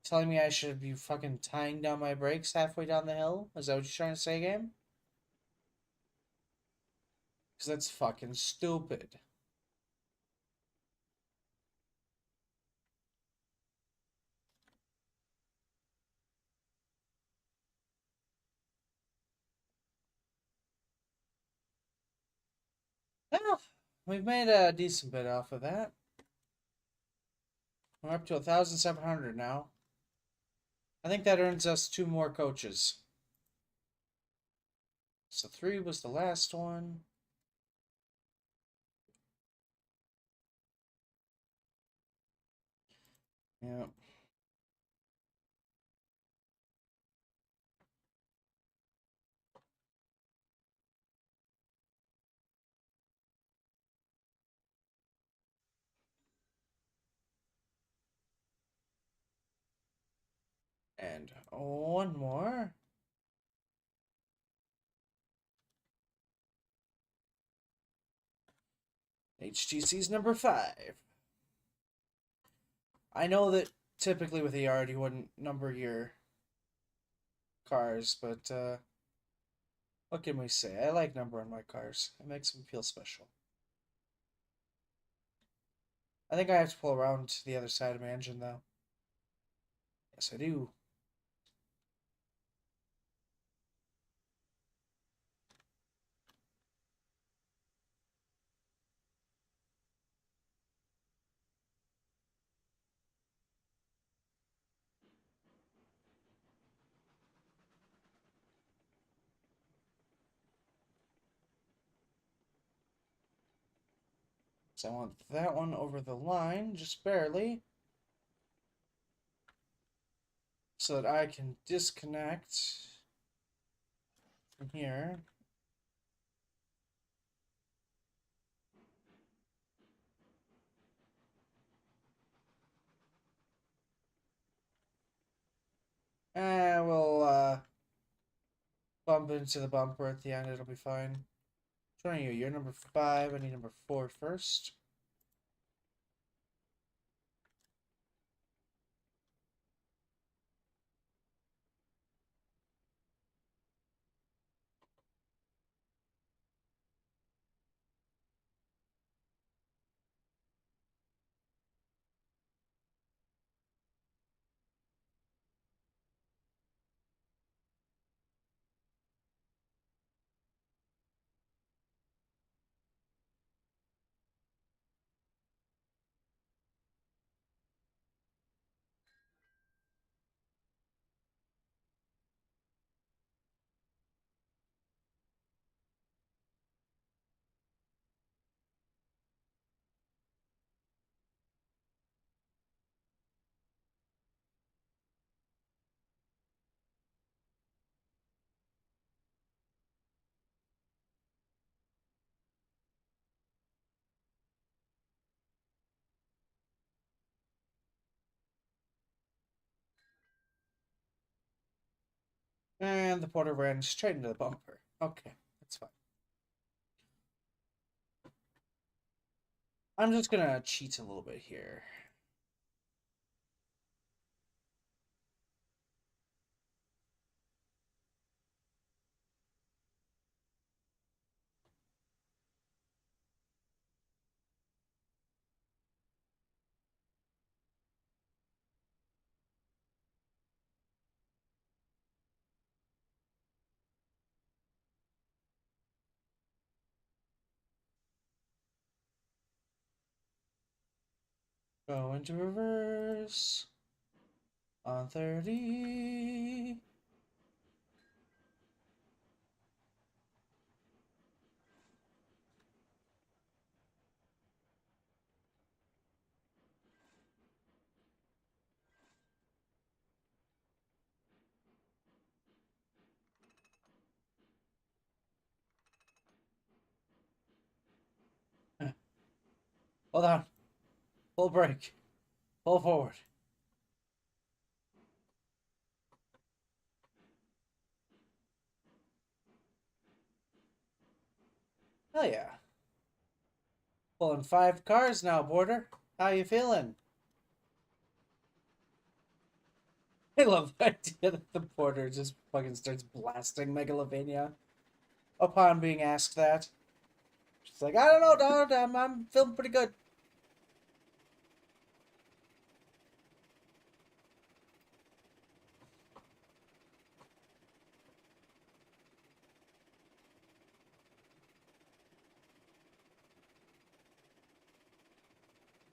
Telling me I should be fucking tying down my brakes halfway down the hill? Is that what you're trying to say, game? Because that's fucking stupid. Well, we've made a decent bit off of that. We're up to 1,700 now. I think that earns us 2 more coaches. So 3 was the last one. Yeah. And one more. HTC's number 5. I know that typically with a yard you wouldn't number your cars, but what can we say? I like numbering my cars. It makes them feel special. I think I have to pull around to the other side of my engine though. Yes, I do. So I want that one over the line, just barely, so that I can disconnect from here. And we'll bump into the bumper at the end, it'll be fine. Which one are you? You're number 5, I need number 4 first. And the porter ran straight into the bumper. Okay, that's fine. I'm just gonna cheat a little bit here. Go into reverse on 30. Hold on. Full brake. Pull forward. Hell yeah. Pulling 5 cars now, Porter. How you feeling? I love the idea that the Porter just fucking starts blasting Megalovania upon being asked that. She's like, I don't know, dog. I'm feeling pretty good.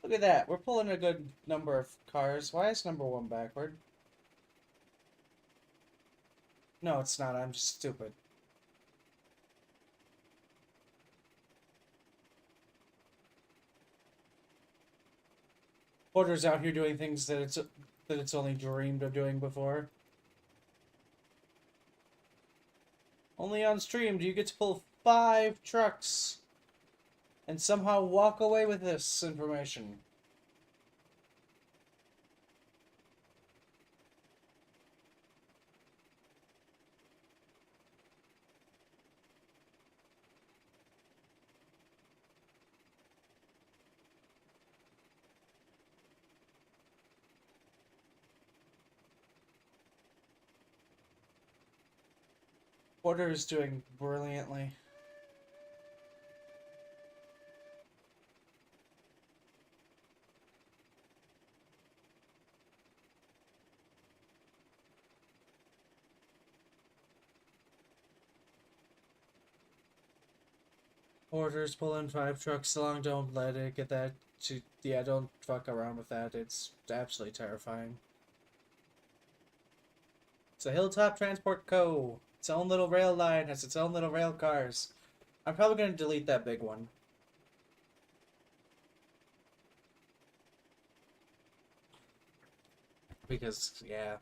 Look at that. We're pulling a good number of cars. Why is number 1 backward? No, it's not. I'm just stupid. Porter's out here doing things that it's only dreamed of doing before. Only on stream do you get to pull 5 trucks and somehow walk away with this information. Porter is doing brilliantly. Porter's pulling 5 trucks along. Don't let it get that. Yeah, don't fuck around with that. It's absolutely terrifying. It's a Hilltop Transport Co. Its own little rail line has its own little rail cars. I'm probably going to delete that big one. Because, yeah.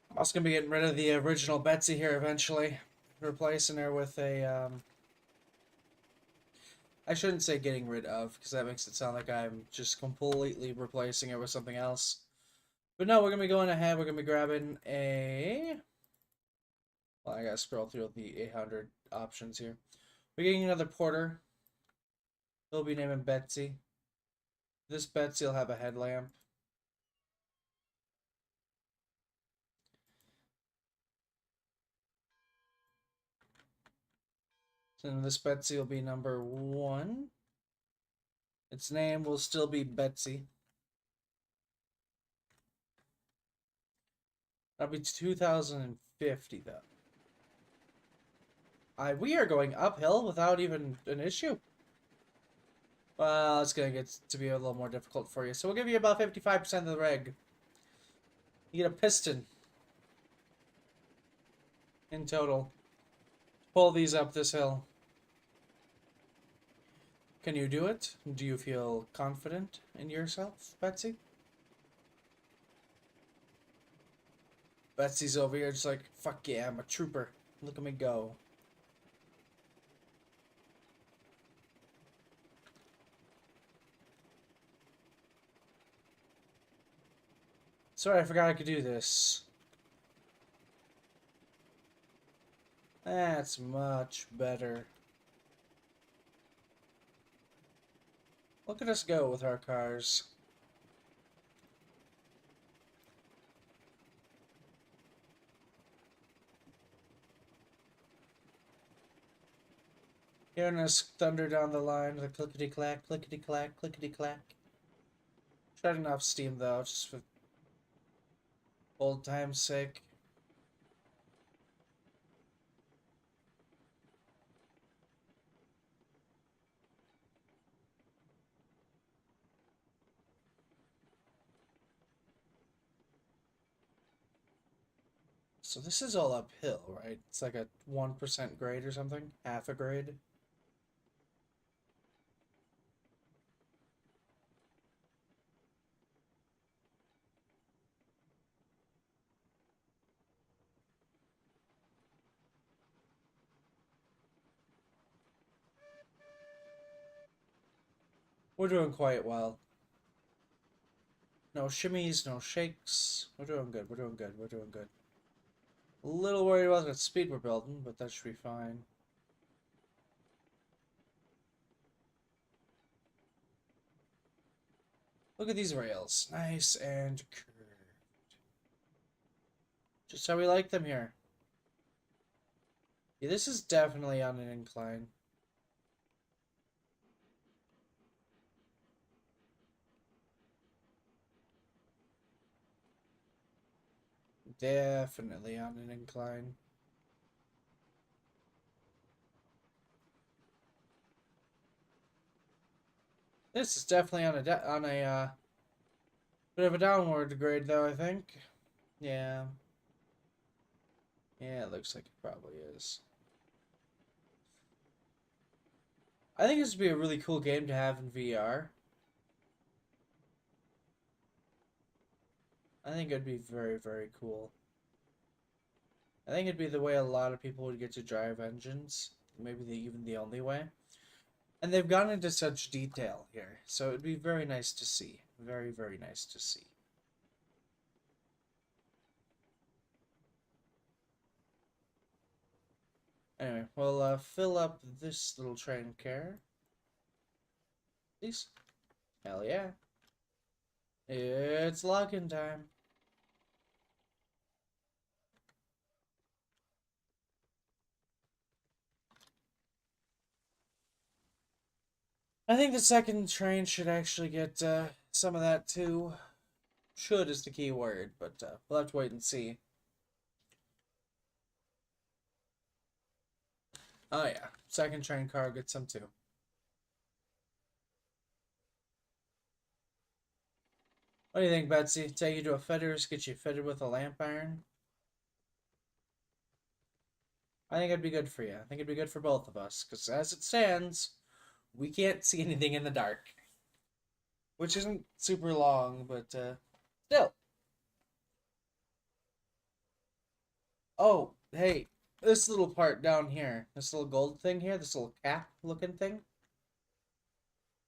I'm also going to be getting rid of the original Betsy here eventually. Replacing her with a, I shouldn't say getting rid of, because that makes it sound like I'm just completely replacing it with something else. But no, we're going to be going ahead. We're going to be grabbing a... Well, I got to scroll through the 800 options here. We're getting another Porter. He'll be naming Betsy. This Betsy will have a headlamp. So this Betsy will be number 1. Its name will still be Betsy. That'll be 2050 though. We are going uphill without even an issue. Well, it's gonna get to be a little more difficult for you. So we'll give you about 55% of the reg. You get a piston in total. Pull these up this hill. Can you do it? Do you feel confident in yourself, Betsy? Betsy's over here just like, fuck yeah, I'm a trooper. Look at me go. Sorry, I forgot I could do this. That's much better. Look at us go with our cars. Hearing us thunder down the line, the clickety-clack, clickety-clack, clickety-clack. Shut enough steam, though, just for old time's sake. So this is all uphill, right? It's like a 1% grade or something? Half a grade? We're doing quite well. No shimmies, no shakes. We're doing good, we're doing good, we're doing good. A little worried about the speed we're building, but that should be fine. Look at these rails. Nice and curved. Just how we like them here. Yeah, this is definitely on an incline. Definitely on an incline. This is definitely on a bit of a downward grade, though. I think. Yeah. Yeah, it looks like it probably is. I think this would be a really cool game to have in VR. I think it'd be very, very cool. I think it'd be the way a lot of people would get to drive engines. Maybe even the only way. And they've gone into such detail here, so it'd be very nice to see. Very, very nice to see. Anyway, we'll fill up this little train car. Please. Hell yeah. It's login time. I think the second train should actually get some of that too. Should is the key word, but we'll have to wait and see. Oh yeah, second train car gets some too. What do you think, Betsy? Take you to a fitter's, get you fitted with a lamp iron? I think it'd be good for you. I think it'd be good for both of us, because as it stands, we can't see anything in the dark. Which isn't super long, but still. Oh, hey, this little part down here, this little gold thing here, this little cap looking thing.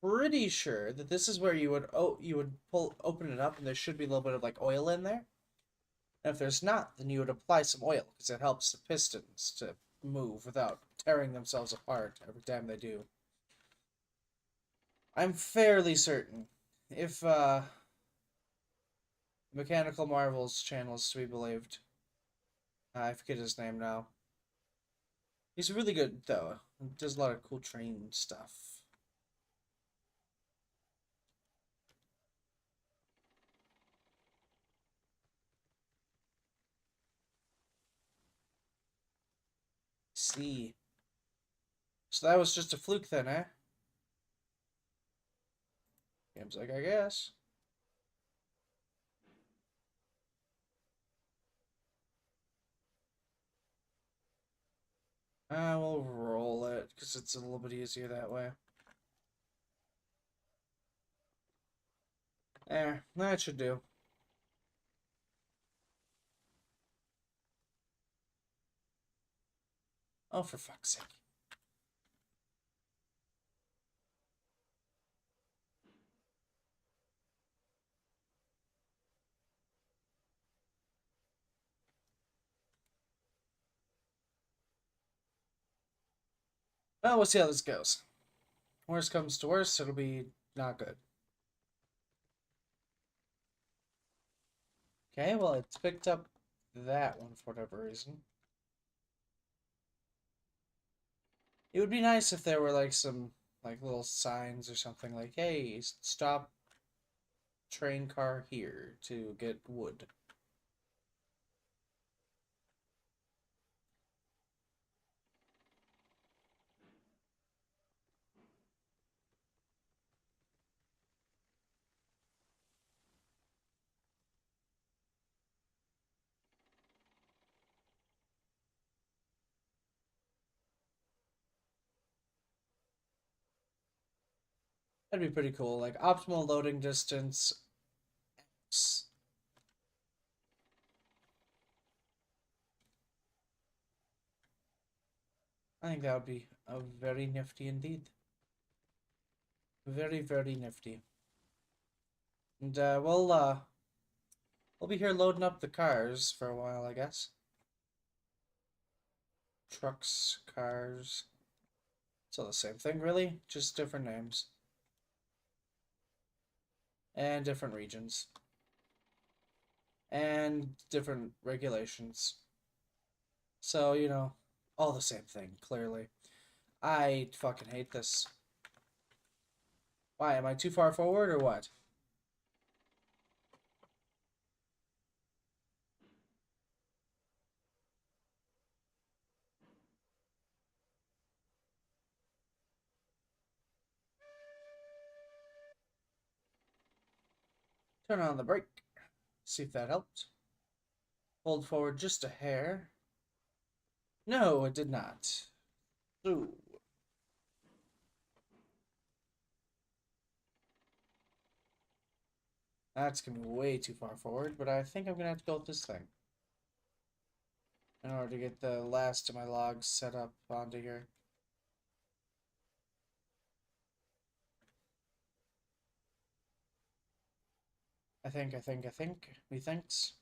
Pretty sure that this is where you would open it up and there should be a little bit of like oil in there. And if there's not, then you would apply some oil because it helps the pistons to move without tearing themselves apart every time they do. I'm fairly certain. If Mechanical Marvels channel is to be believed. I forget his name now. He's really good though. He does a lot of cool train stuff. See. So that was just a fluke then, eh? Game's like, I guess. We'll roll it, because it's a little bit easier that way. There, that should do. Oh, for fuck's sake. Well, we'll see how this goes. Worst comes to worst, it'll be not good. Okay, well, it's picked up that one for whatever reason. It would be nice if there were like some like little signs or something like, hey, stop train car here to get wood. That'd be pretty cool. Like optimal loading distance X. I think that would be a very nifty indeed. Very, very nifty. And we'll be here loading up the cars for a while, I guess. Trucks, cars. It's all the same thing, really. Just different names. And different regions. And different regulations. So, all the same thing, clearly. I fucking hate this. Why? Am I too far forward or what? Turn on the brake. See if that helped. Hold forward just a hair. No, it did not. Ooh. That's gonna be way too far forward, but I think I'm gonna have to go with this thing in order to get the last of my logs set up onto here. I think, methinks.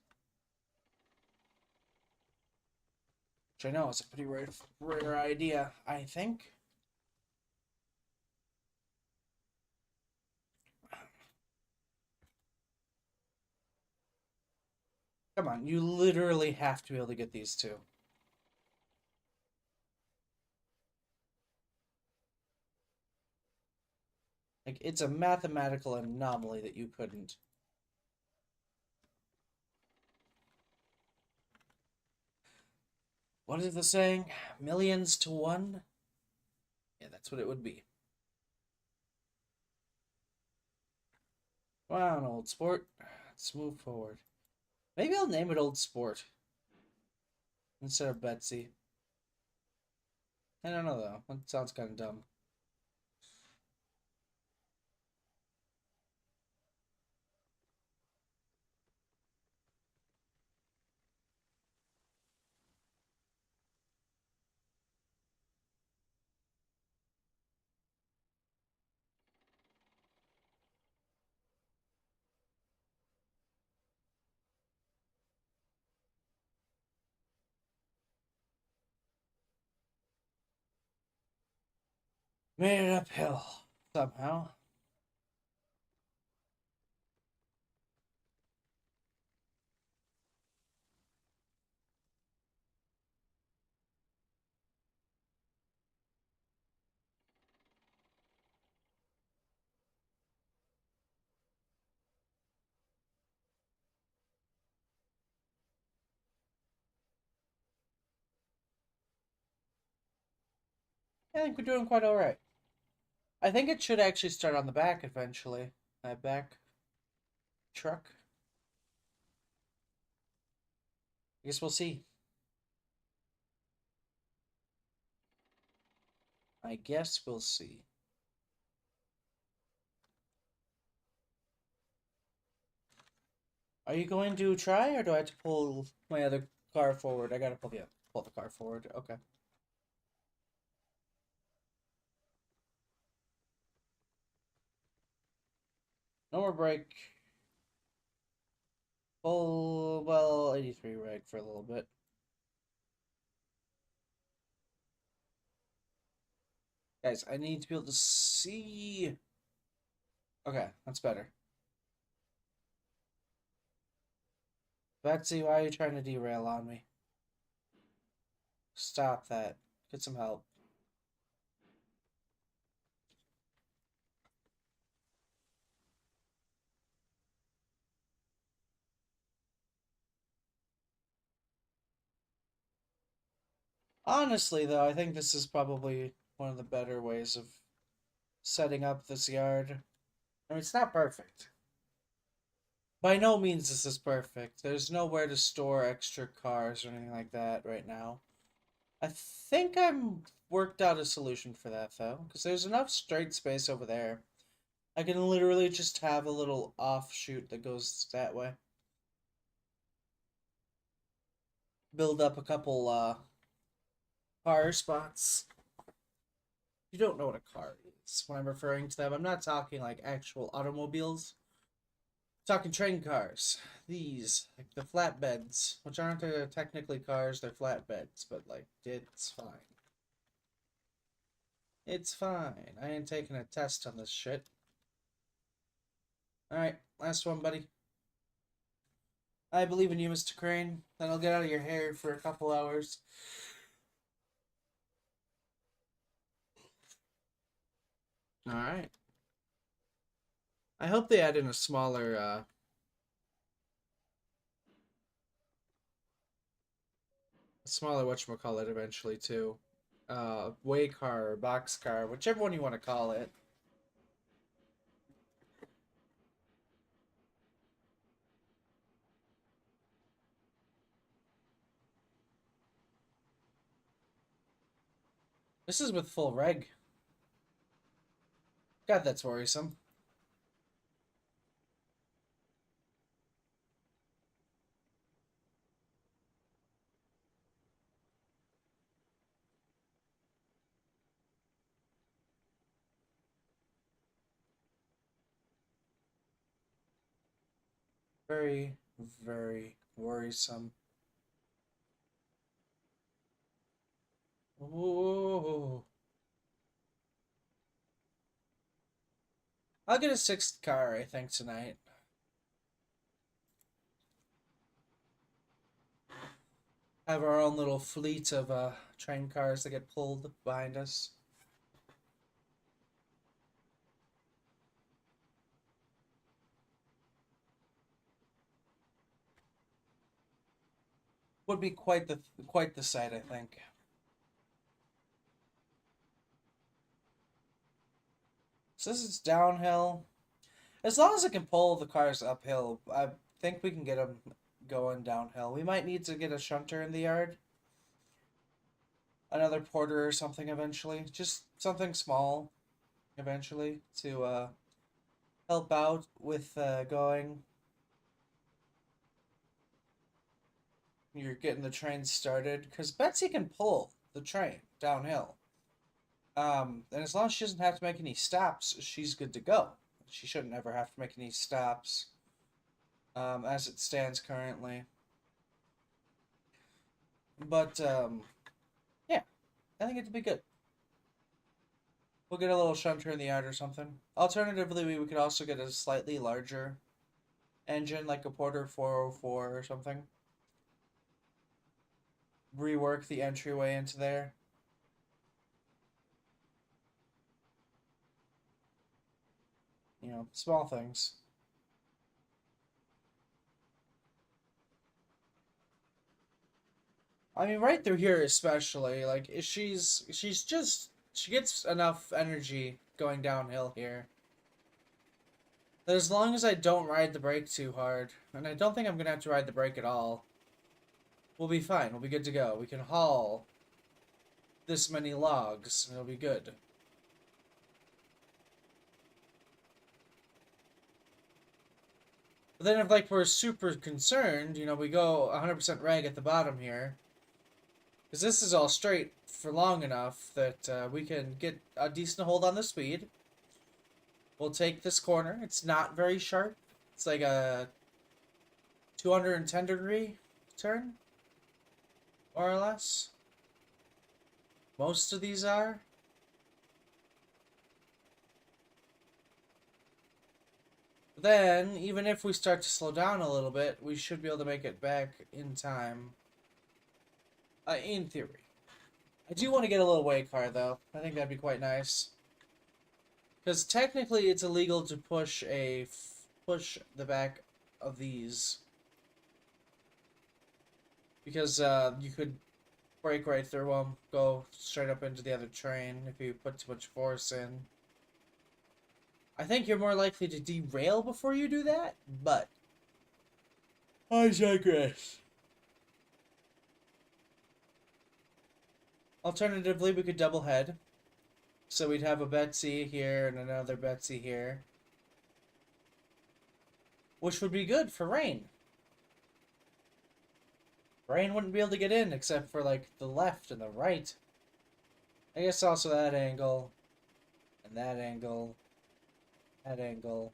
Which I know is a pretty rare idea, I think. Come on, you literally have to be able to get these two. Like, it's a mathematical anomaly that you couldn't. What is the saying? Millions to one? Yeah, that's what it would be. Come on, old sport. Let's move forward. Maybe I'll name it Old Sport instead of Betsy. I don't know though. That sounds kind of dumb. Made it uphill somehow. I think we're doing quite all right. I think it should actually start on the back eventually. That back truck. I guess we'll see. I guess we'll see. Are you going to try, or do I have to pull my other car forward? I gotta pull the car forward. Okay. No more brake. Full, well, 83 reg for a little bit. Guys, I need to be able to see. Okay, that's better. Betsy, why are you trying to derail on me? Stop that. Get some help. Honestly, though, I think this is probably one of the better ways of setting up this yard. I mean, it's not perfect. By no means is this perfect. There's nowhere to store extra cars or anything like that right now. I think I'm worked out a solution for that, though, because there's enough straight space over there I can literally just have a little offshoot that goes that way. Build up a couple car spots. You don't know what a car is when I'm referring to them. I'm not talking like actual automobiles. I'm talking train cars. These, like the flatbeds, which aren't technically cars, they're flatbeds, but like, it's fine. It's fine. I ain't taking a test on this shit. Alright, last one, buddy. I believe in you, Mr. Crane. Then I'll get out of your hair for a couple hours. Alright. I hope they add in a smaller whatchamacallit eventually too. Way car or box car, whichever one you want to call it. This is with full reg. God, that's worrisome. Very, very worrisome. Ooh. I'll get a sixth car, I think, tonight. Have our own little fleet of train cars that get pulled behind us. Would be quite the sight, I think. So this is downhill. As long as it can pull the cars uphill, I think we can get them going downhill. We might need to get a shunter in the yard. Another porter or something eventually. Just something small eventually to help out with going. You're getting the train started. Because Betsy can pull the train downhill. And as long as she doesn't have to make any stops, she's good to go. She shouldn't ever have to make any stops as it stands currently. But, yeah, I think it'd be good. We'll get a little shunter in the yard or something. Alternatively, we could also get a slightly larger engine, like a Porter 404 or something. Rework the entryway into there. You know, small things. I mean, right through here especially, like, she gets enough energy going downhill here. That as long as I don't ride the brake too hard, and I don't think I'm gonna have to ride the brake at all, we'll be fine. We'll be good to go. We can haul this many logs, and it'll be good. But then if, like, we're super concerned, you know, we go 100% reg at the bottom here. Because this is all straight for long enough that we can get a decent hold on the speed. We'll take this corner. It's not very sharp. It's like a 210-degree turn, more or less. Most of these are. Then, even if we start to slow down a little bit, we should be able to make it back in time. In theory. I do want to get a little way car, though. I think that'd be quite nice. Because technically it's illegal to push the back of these. Because you could break right through them, go straight up into the other train if you put too much force in. I think you're more likely to derail before you do that, but I digress. Alternatively, we could double head. So we'd have a Betsy here and another Betsy here. which would be good for rain. Rain wouldn't be able to get in except for like the left and the right. I guess also that angle, and that angle, that angle,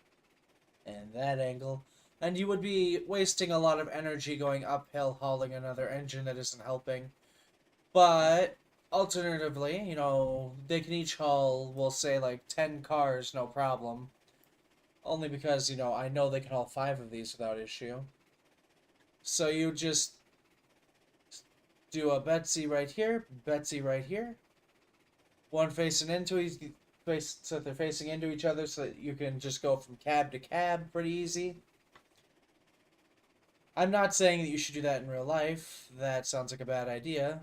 and that angle. And you would be wasting a lot of energy going uphill hauling another engine that isn't helping. But alternatively, they can each haul, we'll say, like 10 cars, no problem. Only because, I know they can haul 5 of these without issue. So you just do a Betsy right here, Betsy right here. One facing into each, so they're facing into each other, so that you can just go from cab to cab pretty easy. I'm not saying that you should do that in real life. That sounds like a bad idea.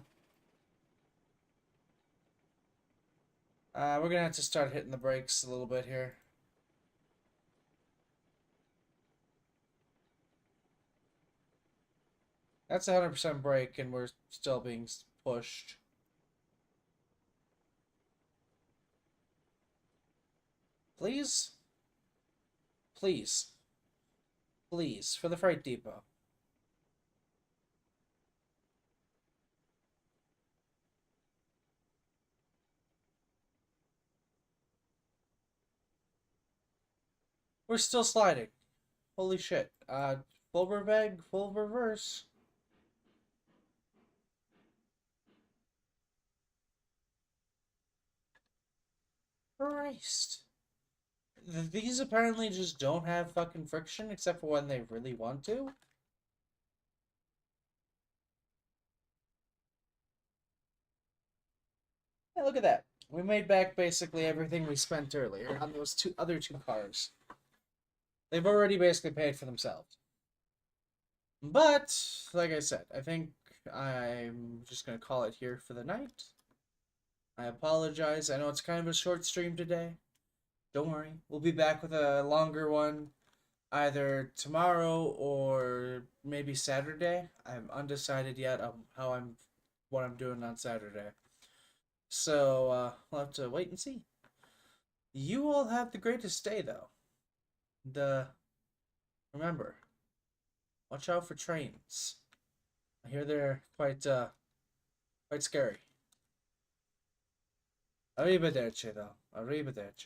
We're gonna have to start hitting the brakes a little bit here. That's 100% brake, and we're still being pushed. Please? Please. Please, for the freight depot. We're still sliding. Holy shit. Full reveg, full reverse. Christ. These apparently just don't have fucking friction except for when they really want to. Yeah, look at that. We made back basically everything we spent earlier on those other two cars. They've already basically paid for themselves. But, like I said, I think I'm just going to call it here for the night. I apologize. I know it's kind of a short stream today. Don't worry. We'll be back with a longer one either tomorrow or maybe Saturday. I'm undecided yet on what I'm doing on Saturday. So, we'll have to wait and see. You all have the greatest day, though. Remember, watch out for trains. I hear they're quite scary. Arrivederci, though. Arrivederci.